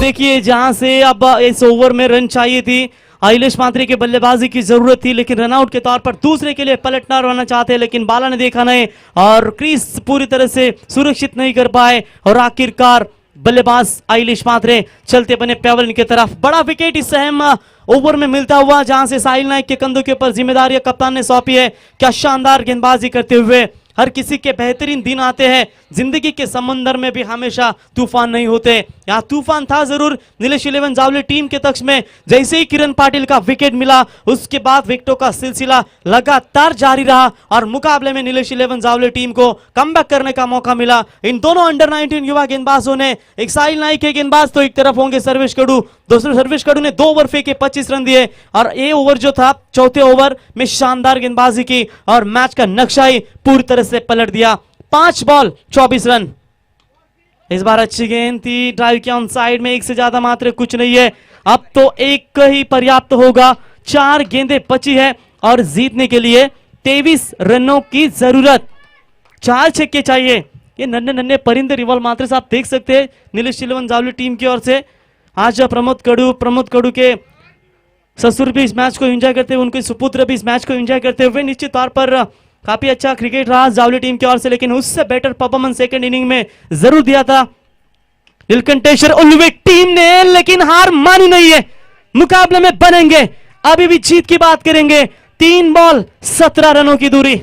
देखिए जहां से अब इस ओवर में रन चाहिए थी, आइलिश मात्रे के बल्लेबाजी की जरूरत थी, लेकिन रनआउट के तौर पर दूसरे के लिए पलटना रहना चाहते हैं, लेकिन बाला ने देखा नहीं और क्रीज पूरी तरह से सुरक्षित नहीं कर पाए और आखिरकार बल्लेबाज आइलिश पात्रे चलते बने पेवलिन की तरफ। बड़ा विकेट इस अहम ओवर में मिलता हुआ, जहां से साहिल नाइक के कंधों के ऊपर जिम्मेदारी कप्तान ने सौंपी है। क्या शानदार गेंदबाजी करते हुए। हर किसी के बेहतरीन दिन आते हैं, जिंदगी के समंदर में भी हमेशा तूफान नहीं होते। यहाँ तूफान था जरूर नीलेश 11 जावले टीम के पक्ष में। जैसे ही किरण पाटिल का विकेट मिला, उसके बाद विकेटों का सिलसिला लगातार जारी रहा और मुकाबले में नीलेश 11 जावले टीम को कमबैक करने का मौका मिला। इन दोनों अंडर 19 युवा गेंदबाजों ने, एक साहिल नाइक के गेंदबाज तो एक तरफ होंगे सर्वेश कडू, दूसरे सर्वेश कडू ने 2 ओवर फेंके 25 रन दिए और ये ओवर जो था चौथे ओवर में शानदार गेंदबाजी की और मैच का नक्शा ही पूरी तरह से पलट दिया। 5 बॉल 24 रन। इस बार अच्छी गेंद थी, ड्राइव किया ऑन साइड में, एक से ज्यादा मात्र कुछ नहीं है। अब तो एक ही पर्याप्त होगा। 4 गेंदें बची है और जीतने के लिए 23 रनों की जरूरत। 4 छक्के चाहिए। ये नन्हे नन्हे परिंदे रिवॉल्व मात्र से आप देख सकते हैं नीलेश 11 जावली टीम की ओर से। आज प्रमोद कड़ू के ससुर भी इस मैच को एंजॉय करते हुए, उनके सुपुत्र भी इस मैच को एंजॉय करते हुए, निश्चित तौर पर काफी अच्छा क्रिकेट रहा जावली टीम की ओर से, लेकिन उससे बेटर परफॉर्मेंस सेकंड इनिंग में जरूर दिया था नीलकंठेश्वर उल्लुविक टीम ने, लेकिन हार मानी नहीं है। मुकाबले में बनेंगे, अभी भी जीत की बात करेंगे। 3 बॉल 17 रनों की दूरी।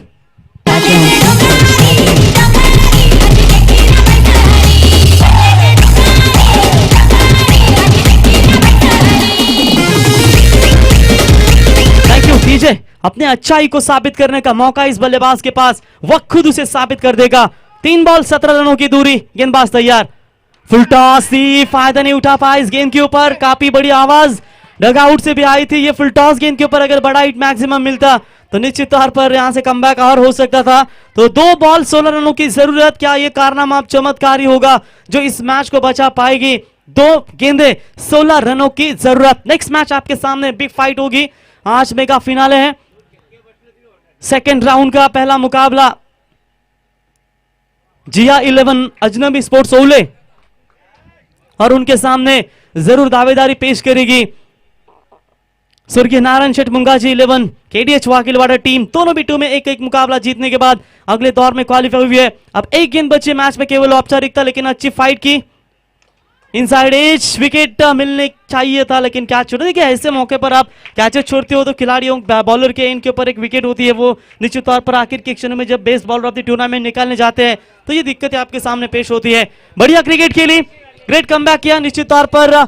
कीजिए अपने अच्छाई को साबित करने का मौका इस बल्लेबाज के पास, वक्त खुद उसे साबित कर देगा। 3 बॉल 17 रनों की दूरी। गेंदबाज तैयार, फुल टॉस थी, फायदा नहीं उठा पाया इस गेंद के ऊपर। काफी बड़ी आवाज डगआउट से भी आई थी। ये फुल टॉस गेंद के ऊपर अगर बड़ा हिट मैक्सिमम मिलता तो निश्चित तौर पर यहां से कमबैक और हो सकता था। तो 2 बॉल 16 रनों की जरूरत। क्या ये कारनामा अब चमत्कारी होगा जो इस मैच को बचा पाएगी? 2 गेंदें 16 रनों की जरूरत। नेक्स्ट मैच आपके सामने बिग फाइट होगी। आज मेगा फिनाले है, सेकेंड राउंड का पहला मुकाबला जिया 11 अजनबी स्पोर्ट्स ओले और उनके सामने जरूर दावेदारी पेश करेगी स्वर्गीय नारायण शेठ मुंगाजी 11 केडीएच वाकिलवाड़ा टीम। दोनों भी टीमें एक एक मुकाबला जीतने के बाद अगले दौर में क्वालिफाई हुई है। अब एक गेंद बची मैच में, केवल औपचारिकता, लेकिन अच्छी फाइट की। इनसाइड एज विकेट मिलने चाहिए था, लेकिन कैच छोड़ देखिए। ऐसे मौके पर आप कैचेस छोड़ते हो तो खिलाड़ियों बॉलर के इनके ऊपर एक विकेट होती है, वो निश्चित तौर पर आखिर के क्षणों में जब best bowler of the tournament निकालने जाते हैं तो ये दिक्कतें आपके सामने पेश होती है। बढ़िया क्रिकेट खेली, ग्रेट कमबैक किया निश्चित तौर पर।